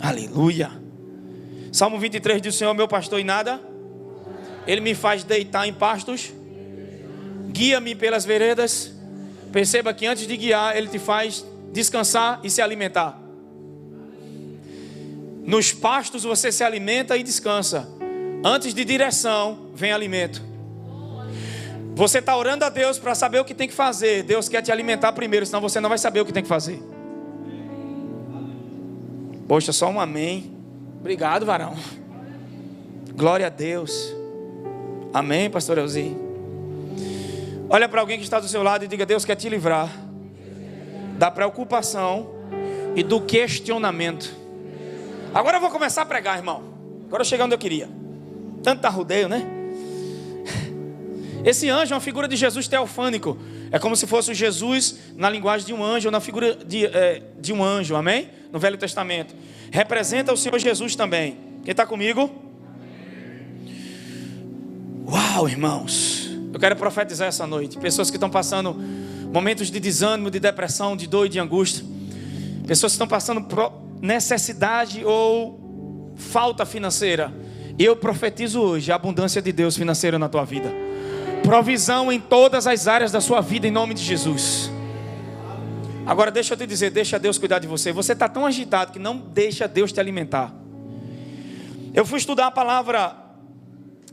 Aleluia. Salmo 23 diz: o Senhor é meu pastor e nada. Ele me faz deitar em pastos. Guia-me pelas veredas. Perceba que antes de guiar, Ele te faz descansar e se alimentar. Nos pastos você se alimenta e descansa. Antes de direção, vem alimento. Você está orando a Deus para saber o que tem que fazer. Deus quer te alimentar primeiro, senão você não vai saber o que tem que fazer. Poxa, só um amém. Obrigado, varão. Glória a Deus. Amém, pastor Elzi. Olha para alguém que está do seu lado e diga: Deus quer te livrar da preocupação e do questionamento. Agora eu vou começar a pregar, irmão. Agora eu cheguei onde eu queria. Tanto arrudeio, né? Esse anjo é uma figura de Jesus teofânico. É como se fosse o Jesus na linguagem de um anjo, ou na figura de um anjo, amém? No Velho Testamento. Representa o Senhor Jesus também. Quem está comigo? Uau, irmãos. Eu quero profetizar essa noite. Pessoas que estão passando momentos de desânimo, de depressão, de dor e de angústia. Pessoas que estão passando necessidade ou falta financeira. Eu profetizo hoje a abundância de Deus financeira na tua vida. Provisão em todas as áreas da sua vida, em nome de Jesus. Agora deixa eu te dizer, deixa Deus cuidar de você. Você está tão agitado que não deixa Deus te alimentar. Eu fui estudar a palavra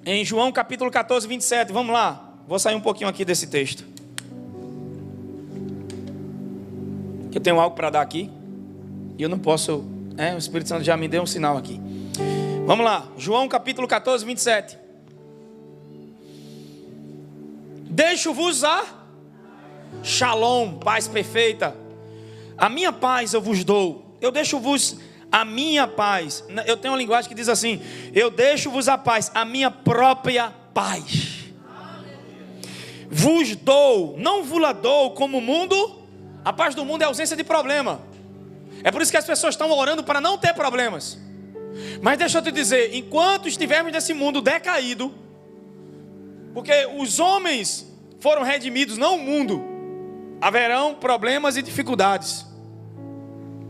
em João capítulo 14, 27. Vamos lá. Vou sair um pouquinho aqui desse texto. Eu tenho algo para dar aqui. E eu não posso... o Espírito Santo já me deu um sinal aqui. Vamos lá. João capítulo 14, 27. Deixo-vos a Shalom, paz perfeita. A minha paz eu vos dou. Eu deixo-vos a minha paz. Eu tenho uma linguagem que diz assim: eu deixo-vos a paz, a minha própria paz. Vos dou, não vos la dou como o mundo. A paz do mundo é a ausência de problema. É por isso que as pessoas estão orando para não ter problemas. Mas deixa eu te dizer, enquanto estivermos nesse mundo decaído, porque os homens foram redimidos, não o mundo, haverão problemas e dificuldades.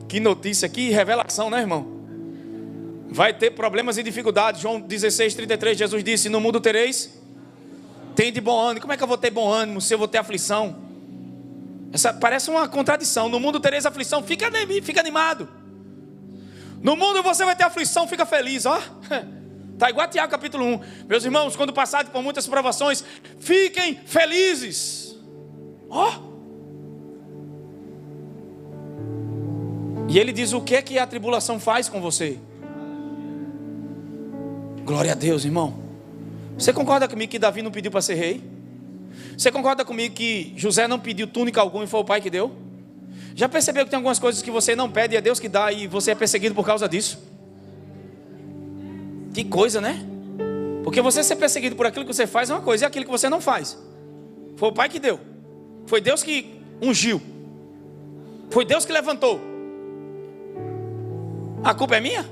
Que notícia, que revelação, né, irmão? Vai ter problemas e dificuldades. João 16, 33, Jesus disse: no mundo tereis, tem de bom ânimo. Como é que eu vou ter bom ânimo se eu vou ter aflição? Essa parece uma contradição. No mundo tereis aflição, fica animado. No mundo você vai ter aflição, fica feliz, ó. Está igual a Tiago capítulo 1. Meus irmãos, quando passarem por muitas provações, fiquem felizes. Ó. E ele diz o que é que a tribulação faz com você. Glória a Deus, irmão. Você concorda comigo que Davi não pediu para ser rei? Você concorda comigo que José não pediu túnica alguma e foi o pai que deu? Já percebeu que tem algumas coisas que você não pede e é Deus que dá e você é perseguido por causa disso? Que coisa, né? Porque você ser perseguido por aquilo que você faz é uma coisa, e aquilo que você não faz foi o pai que deu. Foi Deus que ungiu. Foi Deus que levantou. A culpa é minha?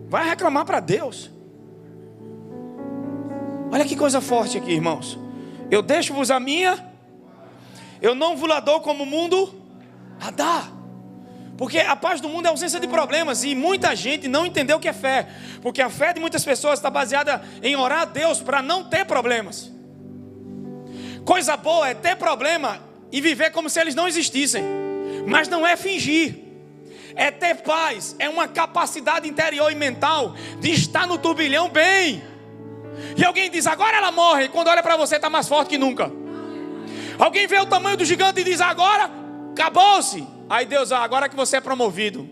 Vai reclamar para Deus. Olha que coisa forte aqui, irmãos. Eu deixo-vos a minha, eu não vos la dou como o mundo a dá. Porque a paz do mundo é a ausência de problemas. E muita gente não entendeu o que é fé. Porque a fé de muitas pessoas está baseada em orar a Deus para não ter problemas. Coisa boa é ter problema e viver como se eles não existissem. Mas não é fingir. É ter paz. É uma capacidade interior e mental de estar no turbilhão bem. E alguém diz: agora ela morre. Quando olha para você está mais forte que nunca. Alguém vê o tamanho do gigante e diz: agora acabou-se. Aí Deus: agora que você é promovido.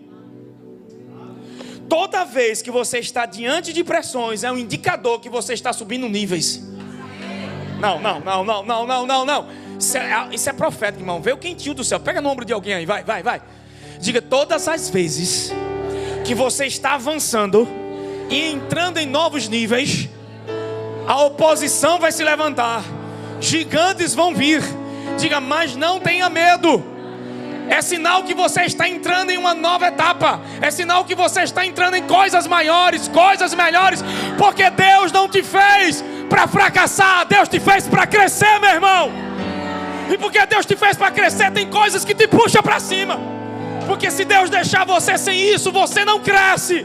Toda vez que você está diante de pressões, é um indicador que você está subindo níveis. Não. Isso é profético, irmão. Vê o quentinho do céu. Pega no ombro de alguém aí, vai. Diga: todas as vezes que você está avançando e entrando em novos níveis, a oposição vai se levantar, gigantes vão vir. Diga: mas não tenha medo. É sinal que você está entrando em uma nova etapa. É sinal que você está entrando em coisas maiores, coisas melhores. Porque Deus não te fez para fracassar. Deus te fez para crescer, meu irmão. E porque Deus te fez para crescer, tem coisas que te puxam para cima. Porque se Deus deixar você sem isso, você não cresce.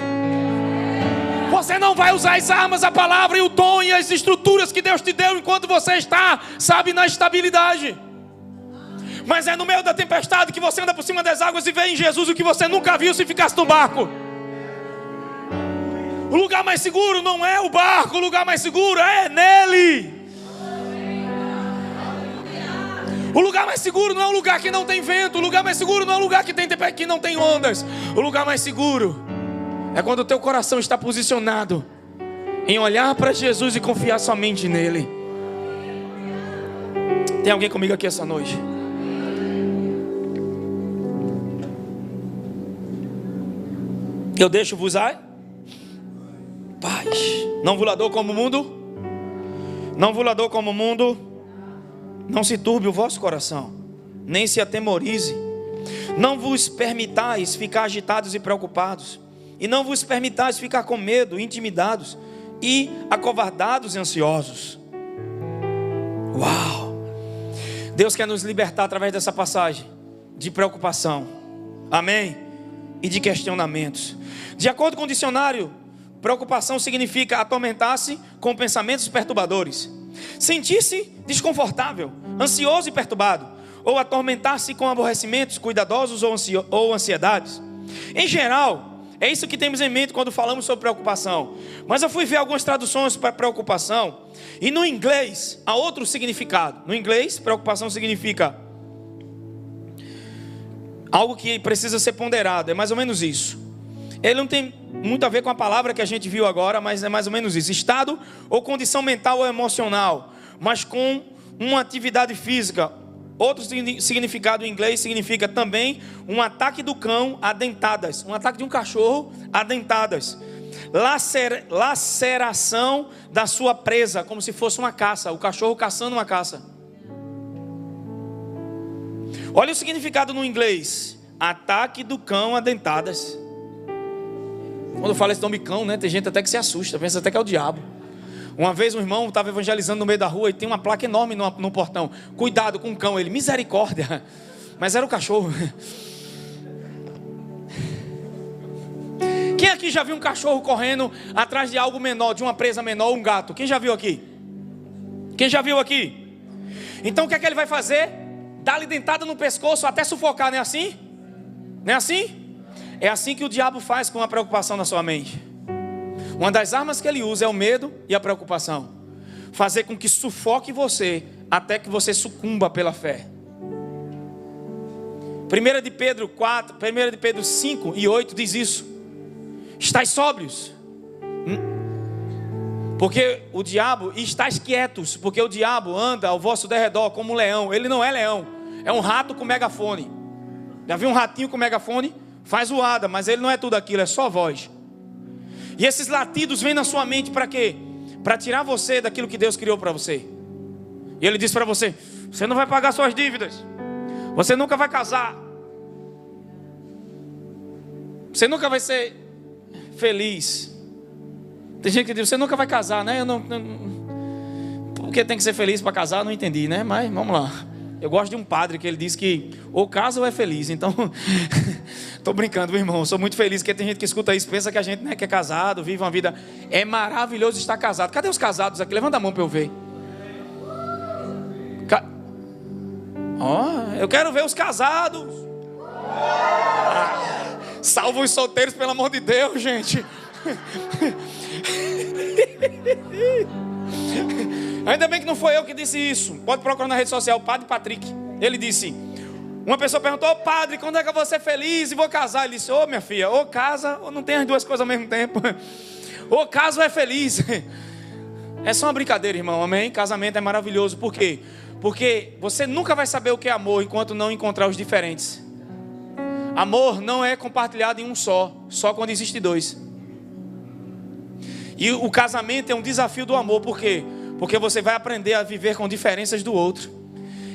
Você não vai usar as armas, a palavra e o tom e as estruturas que Deus te deu enquanto você está, sabe, na estabilidade. Mas é no meio da tempestade que você anda por cima das águas e vê em Jesus o que você nunca viu se ficasse no barco. O lugar mais seguro não é o barco, o lugar mais seguro é nele. O lugar mais seguro não é um lugar que não tem vento. O lugar mais seguro não é um lugar que não tem ondas. O lugar mais seguro é quando o teu coração está posicionado em olhar para Jesus e confiar somente nele. Tem alguém comigo aqui essa noite? Eu deixo-vos a paz. Não vos dou como o mundo. Não vos dou como o mundo. Não se turbe o vosso coração, nem se atemorize. Não vos permitais ficar agitados e preocupados. E não vos permitais ficar com medo, intimidados e acovardados e ansiosos. Uau! Deus quer nos libertar através dessa passagem de preocupação. Amém? E de questionamentos. De acordo com o dicionário, preocupação significa atormentar-se com pensamentos perturbadores, sentir-se desconfortável, ansioso e perturbado, ou atormentar-se com aborrecimentos cuidadosos ou ansiedades. Em geral, é isso que temos em mente quando falamos sobre preocupação. Mas eu fui ver algumas traduções para preocupação, e no inglês há outro significado. No inglês, preocupação significa algo que precisa ser ponderado, é mais ou menos isso. Ele não tem muito a ver com a palavra que a gente viu agora, mas é mais ou menos isso. Estado ou condição mental ou emocional, mas com uma atividade física. Outro significado em inglês significa também um ataque do cão a dentadas. Um ataque de um cachorro a dentadas. Laceração da sua presa, como se fosse uma caça. O cachorro caçando uma caça. Olha o significado no inglês. Ataque do cão a dentadas. Quando eu falo esse nome cão, né? Tem gente até que se assusta, pensa até que é o diabo. Uma vez um irmão estava evangelizando no meio da rua e tem uma placa enorme no portão. Cuidado com o cão. Ele, misericórdia. Mas era o cachorro. Quem aqui já viu um cachorro correndo atrás de algo menor, de uma presa menor, um gato? Quem já viu aqui? Quem já viu aqui? Então o que é que ele vai fazer? Dá-lhe dentada no pescoço até sufocar, não é assim? Não é assim? É assim que o diabo faz com a preocupação na sua mente. Uma das armas que ele usa é o medo e a preocupação. Fazer com que sufoque você até que você sucumba pela fé. 1 de Pedro 5 e 8 diz isso. Estais sóbrios. Porque o diabo, e estais quietos, porque o diabo anda ao vosso derredor como um leão. Ele não é leão, é um rato com megafone. Já viu um ratinho com megafone? Faz zoada, mas ele não é tudo aquilo, é só voz. E esses latidos vêm na sua mente para quê? Para tirar você daquilo que Deus criou para você. E ele diz para você: você não vai pagar suas dívidas, você nunca vai casar, você nunca vai ser feliz. Tem gente que diz: você nunca vai casar, né? Porque tem que ser feliz para casar, não entendi, né? Mas vamos lá. Eu gosto de um padre que ele diz que ou casa ou é feliz. Então, estou brincando, meu irmão. Eu sou muito feliz, porque tem gente que escuta isso, pensa que a gente, né, que é casado, vive uma vida. É maravilhoso estar casado. Cadê os casados aqui? Levanta a mão para eu ver. Eu quero ver os casados. Salva os solteiros, pelo amor de Deus, gente. Ainda bem que não foi eu que disse isso. Pode procurar na rede social, o Padre Patrick. Ele disse: uma pessoa perguntou: padre, quando é que eu vou ser feliz e vou casar? Ele disse: minha filha, ou casa ou não tem as duas coisas ao mesmo tempo. Ou casa ou é feliz. É só uma brincadeira, irmão, amém? Casamento é maravilhoso. Por quê? Porque você nunca vai saber o que é amor enquanto não encontrar os diferentes. Amor não é compartilhado em um só quando existe dois. E o casamento é um desafio do amor. Por quê? Porque você vai aprender a viver com diferenças do outro.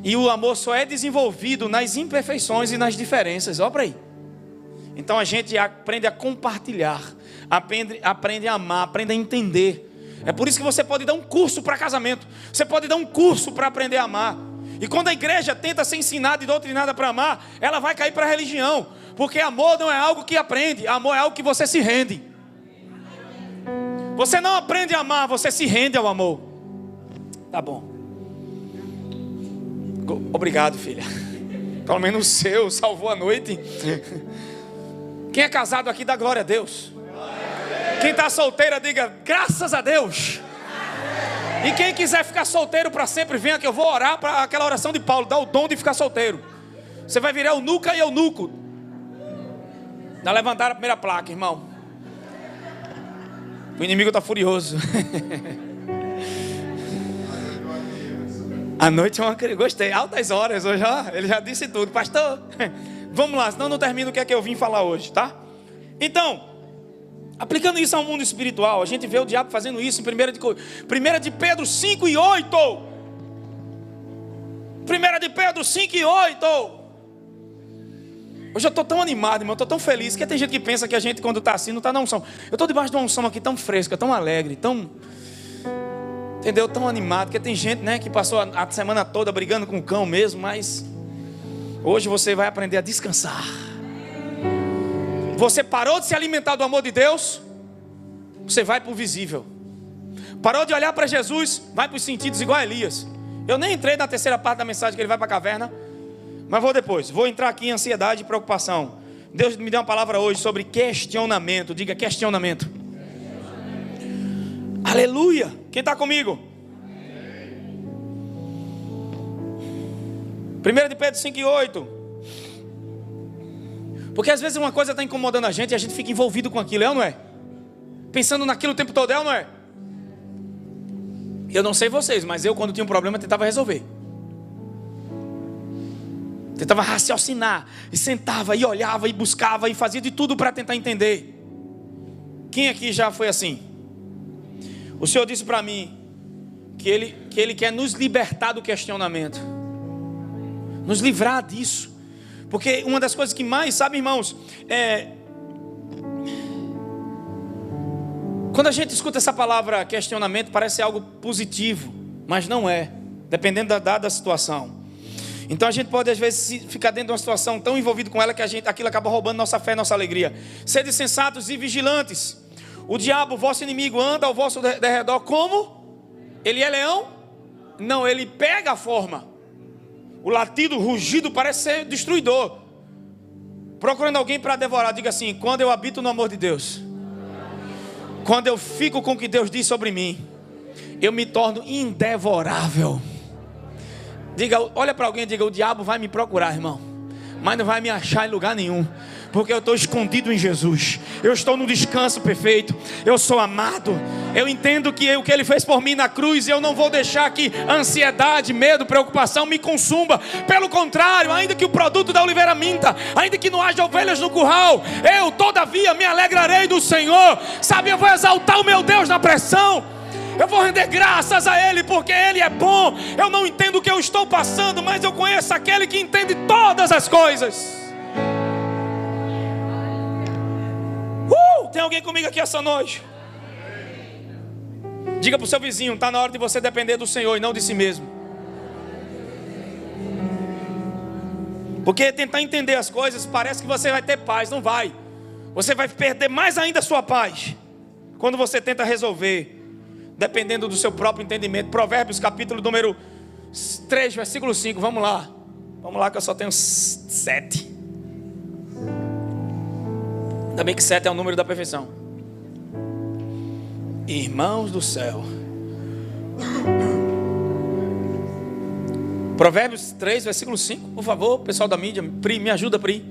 E o amor só é desenvolvido nas imperfeições e nas diferenças. Olha para aí. Então a gente aprende a compartilhar, aprende a amar, aprende a entender. É por isso que você pode dar um curso para casamento. Você pode dar um curso para aprender a amar. E quando a igreja tenta ser ensinada e doutrinada para amar, ela vai cair para a religião. Porque amor não é algo que aprende, amor é algo que você se rende. Você não aprende a amar, você se rende ao amor. Tá bom. Obrigado, filha. Pelo menos o seu salvou a noite. Quem é casado aqui dá glória a Deus. Quem está solteira diga graças a Deus. E quem quiser ficar solteiro para sempre, venha que eu vou orar para aquela oração de Paulo. Dá o dom de ficar solteiro. Você vai virar eunuca e eunuco. Dá levantar a primeira placa, irmão. O inimigo está furioso. A noite é uma... Gostei, altas horas hoje, ó. Ele já disse tudo. Pastor, vamos lá, senão não termino o que é que eu vim falar hoje, tá? Então, aplicando isso ao mundo espiritual, a gente vê o diabo fazendo isso em 1 de Pedro 5 e 8. 1 de Pedro 5 e 8. Hoje eu estou tão animado, irmão, eu estou tão feliz. Que tem gente que pensa que a gente quando está assim não está na unção. Eu estou debaixo de uma unção aqui tão fresca, tão alegre, tão... Entendeu? Tão animado. Porque tem gente, né, que passou a semana toda brigando com o cão mesmo. Mas hoje você vai aprender a descansar. Você parou de se alimentar do amor de Deus, você vai para o visível. Parou de olhar para Jesus, vai para os sentidos igual a Elias. Eu nem entrei na terceira parte da mensagem que ele vai para a caverna, mas vou depois. Vou entrar aqui em ansiedade e preocupação. Deus me deu uma palavra hoje sobre questionamento. Diga questionamento. Aleluia. Quem está comigo? 1 de Pedro 5 e 8. Porque às vezes uma coisa está incomodando a gente e a gente fica envolvido com aquilo, é ou não é? Pensando naquilo o tempo todo, é ou não é? Eu não sei vocês, mas eu quando tinha um problema tentava resolver. Tentava raciocinar, e sentava, e olhava, e buscava, e fazia de tudo para tentar entender. Quem aqui já foi assim? O Senhor disse para mim que Ele quer nos libertar do questionamento, nos livrar disso. Porque uma das coisas que mais, sabe, irmãos, quando a gente escuta essa palavra questionamento, parece algo positivo, mas não é, dependendo da dada situação. Então a gente pode às vezes ficar dentro de uma situação tão envolvido com ela que aquilo acaba roubando nossa fé, nossa alegria. Sede sensatos e vigilantes. O diabo, vosso inimigo, anda ao vosso derredor como? Ele é leão? Não, ele pega a forma. O latido, o rugido parece ser destruidor, procurando alguém para devorar. Diga assim: quando eu habito no amor de Deus, quando eu fico com o que Deus diz sobre mim, eu me torno indevorável. Diga, olha para alguém e diga: o diabo vai me procurar, irmão, mas não vai me achar em lugar nenhum, porque eu estou escondido em Jesus. Eu estou no descanso perfeito. Eu sou amado. Eu entendo que o que Ele fez por mim na cruz, eu não vou deixar que ansiedade, medo, preocupação me consuma. Pelo contrário, ainda que o produto da oliveira minta, ainda que não haja ovelhas no curral, eu todavia me alegrarei do Senhor. Sabe, eu vou exaltar o meu Deus na pressão. Eu vou render graças a Ele, porque Ele é bom. Eu não entendo o que eu estou passando, mas eu conheço aquele que entende todas as coisas. Tem alguém comigo aqui essa noite? Diga para o seu vizinho: está na hora de você depender do Senhor e não de si mesmo. Porque tentar entender as coisas parece que você vai ter paz. Não vai. Você vai perder mais ainda a sua paz quando você tenta resolver dependendo do seu próprio entendimento. Provérbios capítulo número 3, versículo 5. Vamos lá. Vamos lá que eu só tenho 7. Ainda bem que 7 é o número da perfeição. Irmãos do céu. Provérbios 3, versículo 5. Por favor, pessoal da mídia, Pri, me ajuda, Pri.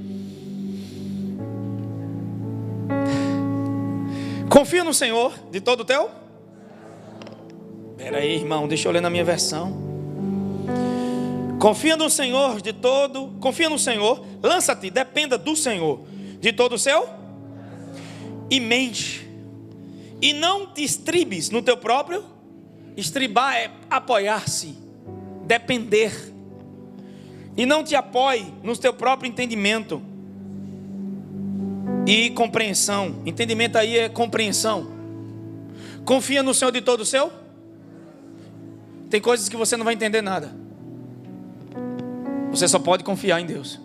Confia no Senhor de todo o teu. Espera aí, irmão, deixa eu ler na minha versão. Confia no Senhor de todo. Confia no Senhor. Lança-te, dependa do Senhor de todo o seu e mente, e não te estribes no teu próprio. Estribar é apoiar-se, depender, e não te apoie no teu próprio entendimento e compreensão. Entendimento aí é compreensão. Confia no Senhor de todo o seu. Tem coisas que você não vai entender nada, você só pode confiar em Deus.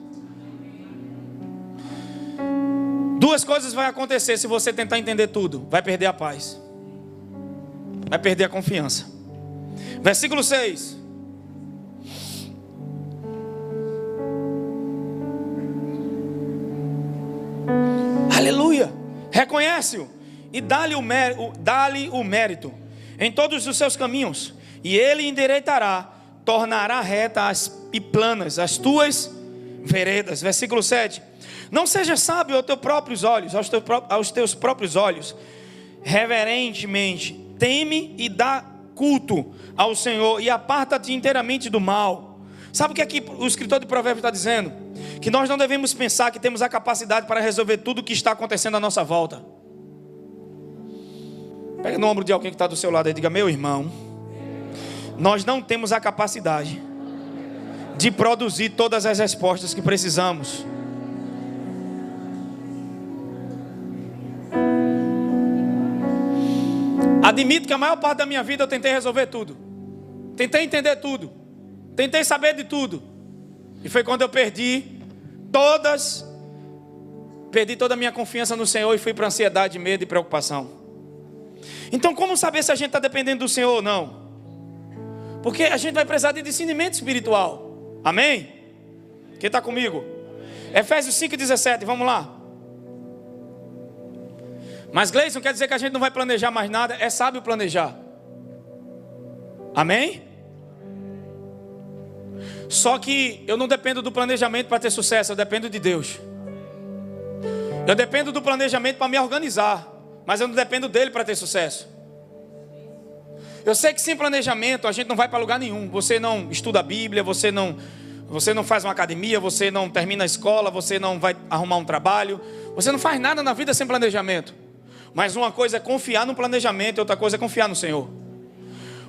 Duas coisas vão acontecer se você tentar entender tudo: vai perder a paz. vai perder a confiança. Versículo 6. Aleluia. Reconhece-o e dá-lhe o mérito em todos os seus caminhos, e ele endireitará, tornará retas e planas as tuas veredas. Versículo 7. Não seja sábio aos teus próprios olhos, aos teus próprios olhos. Reverentemente teme e dá culto ao Senhor, e aparta-te inteiramente do mal. Sabe o que aqui o escritor de Provérbios está dizendo? Que nós não devemos pensar que temos a capacidade para resolver tudo o que está acontecendo à nossa volta. Pega no ombro de alguém que está do seu lado e diga: meu irmão, nós não temos a capacidade de produzir todas as respostas que precisamos. Admito que a maior parte da minha vida eu tentei resolver tudo, tentei entender tudo, tentei saber de tudo, e foi quando eu perdi toda a minha confiança no Senhor e fui para ansiedade, medo e preocupação. Então como saber se a gente está dependendo do Senhor ou não? Porque a gente vai precisar de discernimento espiritual. Amém? Quem está comigo? Efésios 5,17, vamos lá. Mas Gleison, quer dizer que a gente não vai planejar mais nada? É sábio planejar. Amém? Só que eu não dependo do planejamento para ter sucesso, eu dependo de Deus. Eu dependo do planejamento para me organizar, mas eu não dependo dele para ter sucesso. Eu sei que sem planejamento a gente não vai para lugar nenhum. Você não estuda a Bíblia, você não faz uma academia, você não termina a escola, você não vai arrumar um trabalho, você não faz nada na vida sem planejamento. Mas uma coisa é confiar no planejamento e outra coisa é confiar no Senhor.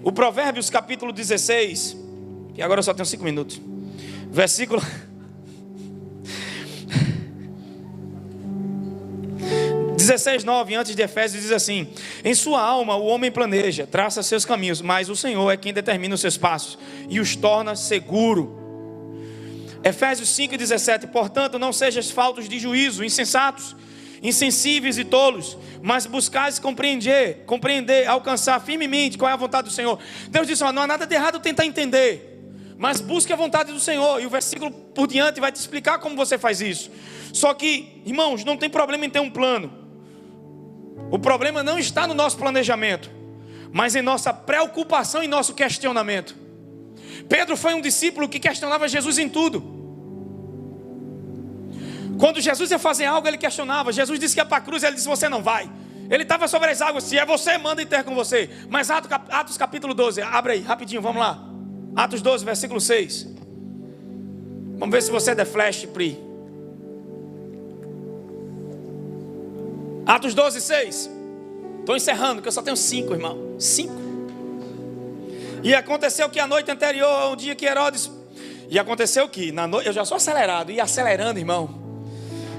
O Provérbios capítulo 16, e agora eu só tenho 5 minutos. Versículo 16:9, antes de Efésios, diz assim: em sua alma o homem planeja, traça seus caminhos, mas o Senhor é quem determina os seus passos e os torna seguro. Efésios 5:17, portanto não sejais faltos de juízo, insensatos, insensíveis e tolos, mas buscais compreender, alcançar firmemente qual é a vontade do Senhor. Deus disse: não há nada de errado tentar entender, mas busque a vontade do Senhor. E o versículo por diante vai te explicar como você faz isso. Só que, irmãos, não tem problema em ter um plano. O problema não está no nosso planejamento, mas em nossa preocupação e nosso questionamento. Pedro foi um discípulo que questionava Jesus em tudo. Quando Jesus ia fazer algo, ele questionava. Jesus disse que ia para a cruz, ele disse: você não vai. Ele estava sobre as águas: se é você, manda ir ter com você. Mas Atos capítulo 12, abre aí, rapidinho, vamos lá. Atos 12, versículo 6. Vamos ver se você é de flash, Pri. Atos 12, 6. Estou encerrando, que eu só tenho 5, irmão. 5. E aconteceu que a noite anterior ao dia que Herodes... E aconteceu que, na noite... Eu já sou acelerado, e acelerando, irmão.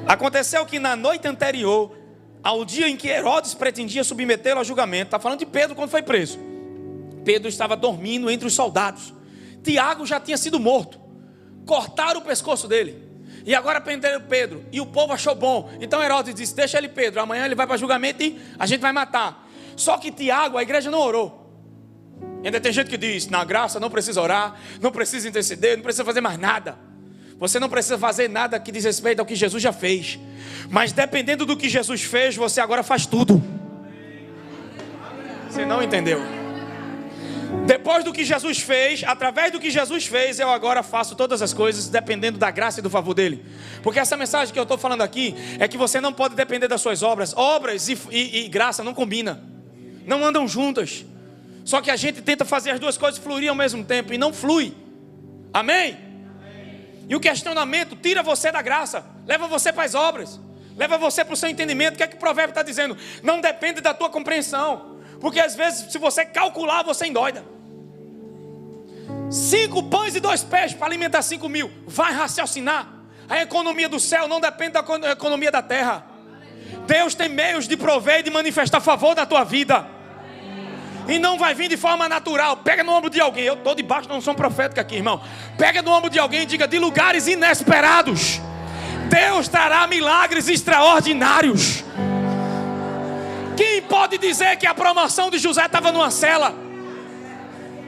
Aconteceu que na noite anterior ao dia em que Herodes pretendia submetê-lo a julgamento... Está falando de Pedro quando foi preso. Pedro estava dormindo entre os soldados. Tiago já tinha sido morto. Cortaram o pescoço dele. E agora prenderam Pedro. E o povo achou bom. Então Herodes disse: deixa ele, Pedro. Amanhã ele vai para julgamento e a gente vai matar. Só que Tiago, a igreja não orou. Ainda tem gente que diz: na graça não precisa orar, não precisa interceder, não precisa fazer mais nada. Você não precisa fazer nada que diz respeito ao que Jesus já fez. Mas dependendo do que Jesus fez, você agora faz tudo. Você não entendeu? Depois do que Jesus fez, através do que Jesus fez, eu agora faço todas as coisas dependendo da graça e do favor dele. Porque essa mensagem que eu estou falando aqui é que você não pode depender das suas obras. Obras e graça não combinam, não andam juntas. Só que a gente tenta fazer as duas coisas fluírem ao mesmo tempo e não flui. Amém? E o questionamento tira você da graça, leva você para as obras, leva você para o seu entendimento. O que é que o provérbio está dizendo? Não depende da tua compreensão. Porque às vezes, se você calcular, você endoida. 5 pães e 2 peixes para alimentar 5.000. Vai raciocinar. A economia do céu não depende da economia da terra. Deus tem meios de prover e de manifestar favor na tua vida. E não vai vir de forma natural. Pega no ombro de alguém. Eu estou debaixo de uma unção profética aqui, irmão. Pega no ombro de alguém e diga: de lugares inesperados Deus trará milagres extraordinários. Que pode dizer que a promoção de José estava numa cela.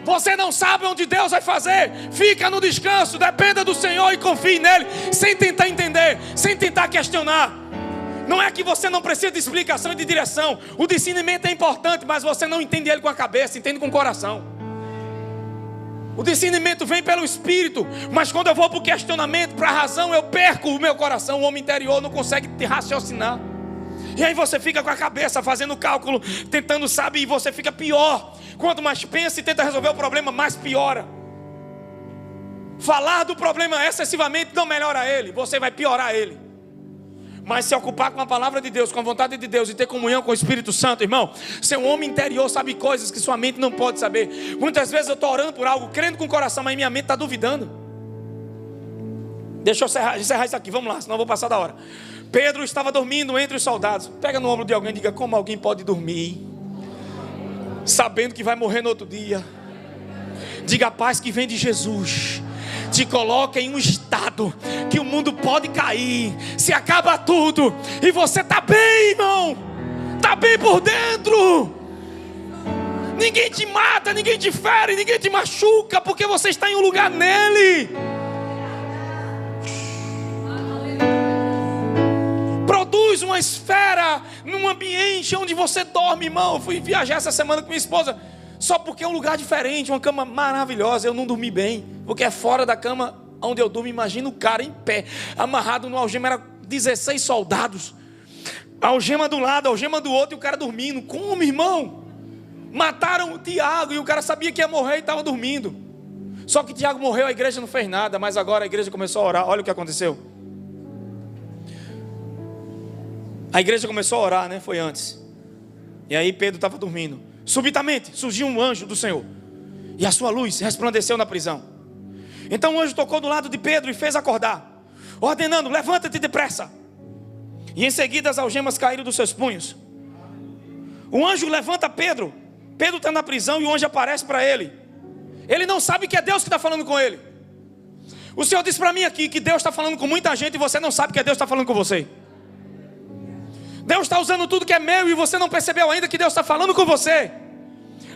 Você não sabe onde Deus vai fazer. Fica no descanso, dependa do Senhor e confie nele, sem tentar entender, sem tentar questionar. Não é que você não precisa de explicação e de direção. O discernimento é importante, mas você não entende ele com a cabeça, entende com o coração. O discernimento vem pelo Espírito, mas quando eu vou para o questionamento, para a razão, eu perco o meu coração. O homem interior não consegue raciocinar. E aí você fica com a cabeça fazendo cálculo, tentando, sabe, e você fica pior. Quanto mais pensa e tenta resolver o problema, mais piora. Falar do problema excessivamente não melhora ele, você vai piorar ele. Mas se ocupar com a palavra de Deus, com a vontade de Deus e ter comunhão com o Espírito Santo, irmão, seu homem interior sabe coisas que sua mente não pode saber. Muitas vezes eu estou orando por algo, crendo com o coração, mas minha mente está duvidando. Deixa eu encerrar isso aqui, vamos lá, senão eu vou passar da hora. Pedro estava dormindo entre os soldados. Pega no ombro de alguém e diga: como alguém pode dormir sabendo que vai morrer no outro dia? Diga: a paz que vem de Jesus te coloca em um estado que o mundo pode cair, se acaba tudo e você está bem, irmão, está bem por dentro. Ninguém te mata, ninguém te fere, ninguém te machuca, porque você está em um lugar nele. Produz uma esfera num ambiente onde você dorme, irmão. Eu fui viajar essa semana com minha esposa, só porque é um lugar diferente, uma cama maravilhosa. Eu não dormi bem, porque é fora da cama onde eu durmo. Imagina o cara em pé, amarrado no algema, era 16 soldados. A algema do lado, a algema do outro, e o cara dormindo. Como, irmão? Mataram o Tiago e o cara sabia que ia morrer e estava dormindo. Só que Tiago morreu, a igreja não fez nada, mas agora a igreja começou a orar. Olha o que aconteceu. A igreja começou a orar, né? Foi antes. E aí Pedro estava dormindo. Subitamente surgiu um anjo do Senhor, e a sua luz resplandeceu na prisão. Então o anjo tocou do lado de Pedro e fez acordar, ordenando: levanta-te depressa. E em seguida as algemas caíram dos seus punhos. O anjo levanta Pedro. Pedro está na prisão e o anjo aparece para ele. Ele não sabe que é Deus que está falando com ele. O Senhor disse para mim aqui que Deus está falando com muita gente e você não sabe que é Deus que está falando com você. Deus está usando tudo que é meu e você não percebeu ainda que Deus está falando com você.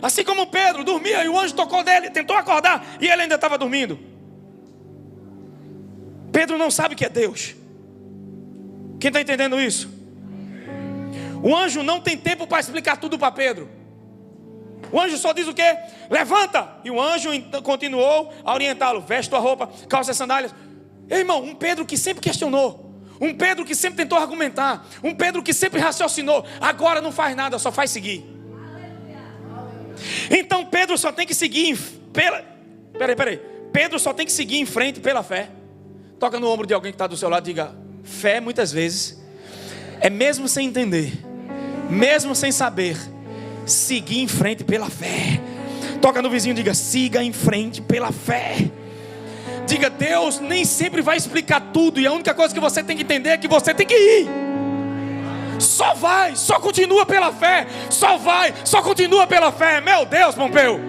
Assim como Pedro dormia e o anjo tocou nele, tentou acordar e ele ainda estava dormindo. Pedro não sabe que é Deus. Quem está entendendo isso? O anjo não tem tempo para explicar tudo para Pedro. O anjo só diz o quê? Levanta! E o anjo continuou a orientá-lo: veste tua roupa, calça as sandálias. Ei, irmão, um Pedro que sempre questionou, um Pedro que sempre tentou argumentar, um Pedro que sempre raciocinou, agora não faz nada, só faz seguir. Então Pedro só tem que seguir Peraí. Pedro só tem que seguir em frente pela fé. Toca no ombro de alguém que está do seu lado e diga: fé muitas vezes é mesmo sem entender, mesmo sem saber, seguir em frente pela fé. Toca no vizinho e diga: siga em frente pela fé. Diga: Deus nem sempre vai explicar tudo, e a única coisa que você tem que entender é que você tem que ir. Só vai, só continua pela fé. Só vai, só continua pela fé. Meu Deus, Pompeu,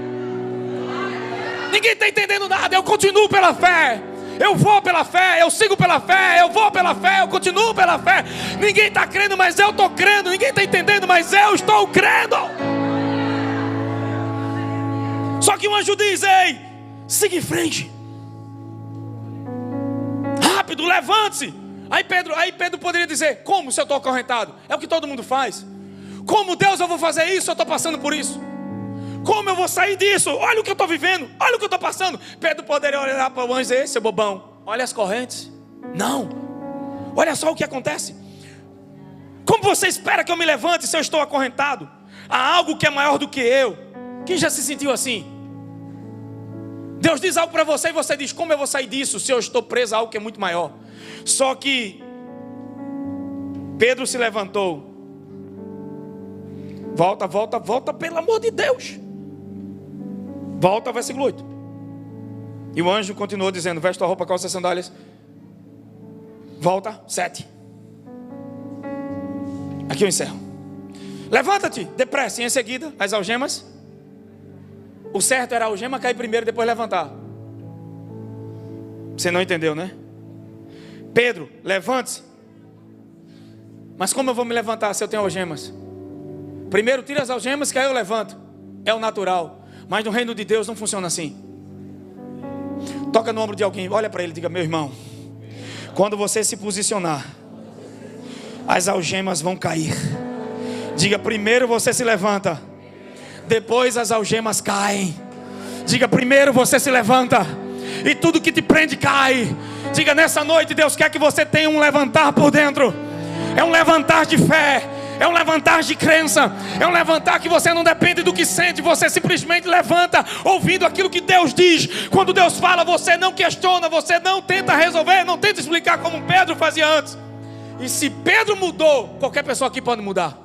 ninguém está entendendo nada. Eu continuo pela fé, eu vou pela fé, eu sigo pela fé, eu vou pela fé, eu continuo pela fé. Ninguém está crendo, mas eu estou crendo. Ninguém está entendendo, mas eu estou crendo. Só que um anjo diz: ei, siga em frente, rápido, levante-se. Aí Pedro poderia dizer: como se eu estou acorrentado? É o que todo mundo faz. Como, Deus, eu vou fazer isso? Eu estou passando por isso. Como eu vou sair disso? Olha o que eu estou vivendo, olha o que eu estou passando. Pedro poderia olhar para o anjo e dizer: seu bobão, olha as correntes. Não, olha só o que acontece. Como você espera que eu me levante se eu estou acorrentado a algo que é maior do que eu? Quem já se sentiu assim? Deus diz algo para você e você diz: como eu vou sair disso se eu estou preso a algo que é muito maior? Só que Pedro se levantou. Volta, pelo amor de Deus. Volta, versículo 8. E o anjo continuou dizendo: veste tua roupa, calça as sandálias. Volta, 7. Aqui eu encerro. Levanta-te depressa. E em seguida, as algemas. O certo era a algema cair primeiro e depois levantar. Você não entendeu, né? Pedro, levante-se. Mas como eu vou me levantar se eu tenho algemas? Primeiro tira as algemas que aí eu levanto. É o natural. Mas no reino de Deus não funciona assim. Toca no ombro de alguém, olha para ele e diga: meu irmão, quando você se posicionar, as algemas vão cair. Diga: primeiro você se levanta, depois as algemas caem. Diga: primeiro você se levanta e tudo que te prende cai. Diga: nessa noite Deus quer que você tenha um levantar por dentro. É um levantar de fé, é um levantar de crença, é um levantar que você não depende do que sente, você simplesmente levanta ouvindo aquilo que Deus diz. Quando Deus fala, você não questiona, você não tenta resolver, não tenta explicar como Pedro fazia antes. E se Pedro mudou, qualquer pessoa aqui pode mudar.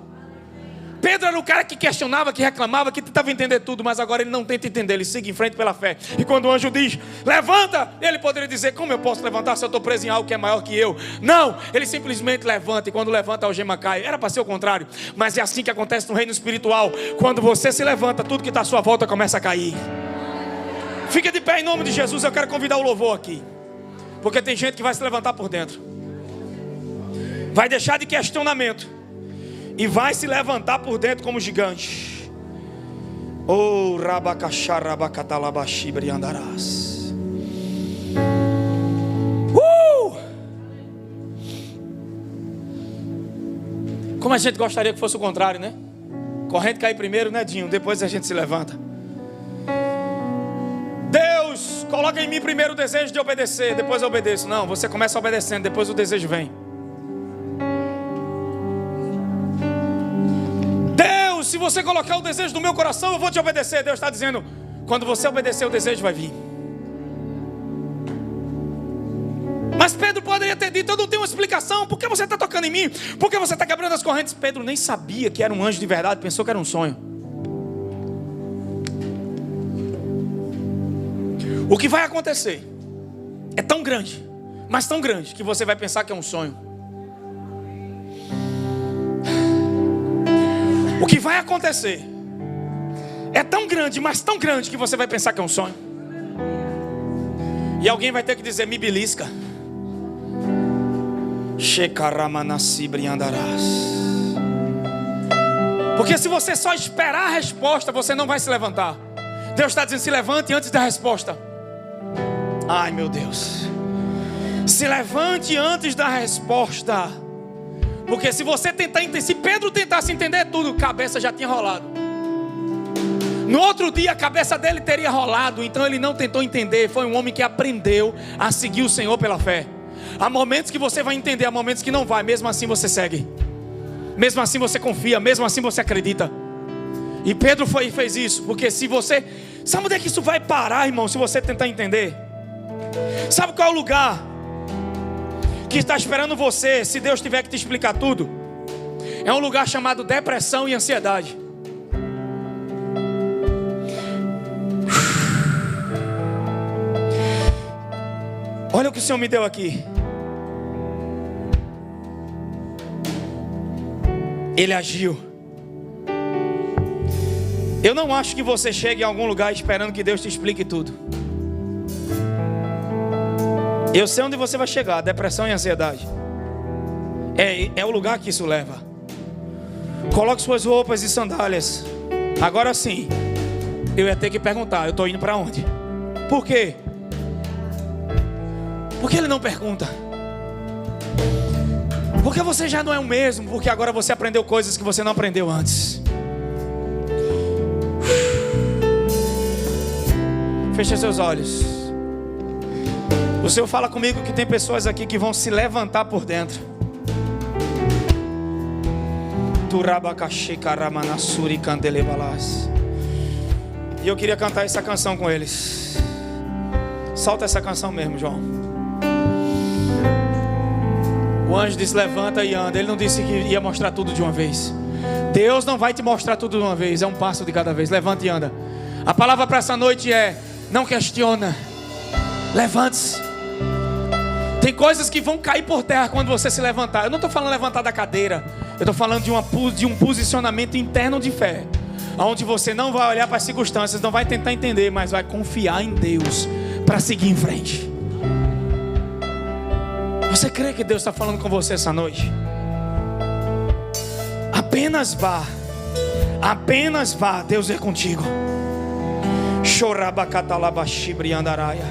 Pedro era o cara que questionava, que reclamava, que tentava entender tudo, mas agora ele não tenta entender, ele segue em frente pela fé. E quando o anjo diz: levanta, ele poderia dizer: como eu posso levantar se eu estou preso em algo que é maior que eu? Não, ele simplesmente levanta, e quando levanta a algema cai. Era para ser o contrário, mas é assim que acontece no reino espiritual. Quando você se levanta, tudo que está à sua volta começa a cair. Fica de pé em nome de Jesus. Eu quero convidar o louvor aqui, porque tem gente que vai se levantar por dentro, vai deixar de questionamento e vai se levantar por dentro como gigante. Oh, rabacacharabacatalabashi briandarás. Como a gente gostaria que fosse o contrário, né? Corrente cair primeiro, né, Dinho? Depois a gente se levanta. Deus, coloca em mim primeiro o desejo de obedecer, depois eu obedeço. Não, você começa obedecendo, depois o desejo vem. Se você colocar o desejo no meu coração, eu vou te obedecer. Deus está dizendo: quando você obedecer, o desejo vai vir. Mas Pedro poderia ter dito: eu não tenho uma explicação. Por que você está tocando em mim? Por que você está quebrando as correntes? Pedro nem sabia que era um anjo de verdade. Pensou que era um sonho. O que vai acontecer é tão grande, mas tão grande, que você vai pensar que é um sonho. O que vai acontecer é tão grande, mas tão grande, que você vai pensar que é um sonho. E alguém vai ter que dizer: me belisca. Porque se você só esperar a resposta, você não vai se levantar. Deus está dizendo: se levante antes da resposta. Ai, meu Deus. Se levante antes da resposta. Porque se você tentar entender, se Pedro tentasse entender tudo, a cabeça já tinha rolado. No outro dia a cabeça dele teria rolado. Então ele não tentou entender. Foi um homem que aprendeu a seguir o Senhor pela fé. Há momentos que você vai entender, há momentos que não vai. Mesmo assim você segue. Mesmo assim você confia. Mesmo assim você acredita. E Pedro fez isso. Porque se você... Sabe onde é que isso vai parar, irmão? Se você tentar entender. Sabe qual é o lugar que está esperando você, se Deus tiver que te explicar tudo? É um lugar chamado depressão e ansiedade. Olha o que o Senhor me deu aqui. Ele agiu. Eu não acho que você chegue em algum lugar esperando que Deus te explique tudo. Eu sei onde você vai chegar: depressão e ansiedade. É o lugar que isso leva. Coloque suas roupas e sandálias. Agora sim, eu ia ter que perguntar: eu estou indo para onde? Por quê? Por que ele não pergunta? Porque você já não é o mesmo. Porque agora você aprendeu coisas que você não aprendeu antes. Feche seus olhos. O Senhor fala comigo que tem pessoas aqui que vão se levantar por dentro. E eu queria cantar essa canção com eles. Solta essa canção mesmo, João. O anjo disse: levanta e anda. Ele não disse que ia mostrar tudo de uma vez. Deus não vai te mostrar tudo de uma vez. É um passo de cada vez. Levanta e anda. A palavra para essa noite é: não questiona, levante-se. Tem coisas que vão cair por terra quando você se levantar. Eu não estou falando levantar da cadeira. Eu estou falando de um posicionamento interno de fé, onde você não vai olhar para as circunstâncias, não vai tentar entender, mas vai confiar em Deus para seguir em frente. Você crê que Deus está falando com você essa noite? Apenas vá Apenas vá, Deus é contigo. Chorabacatalabaxibriandaraia.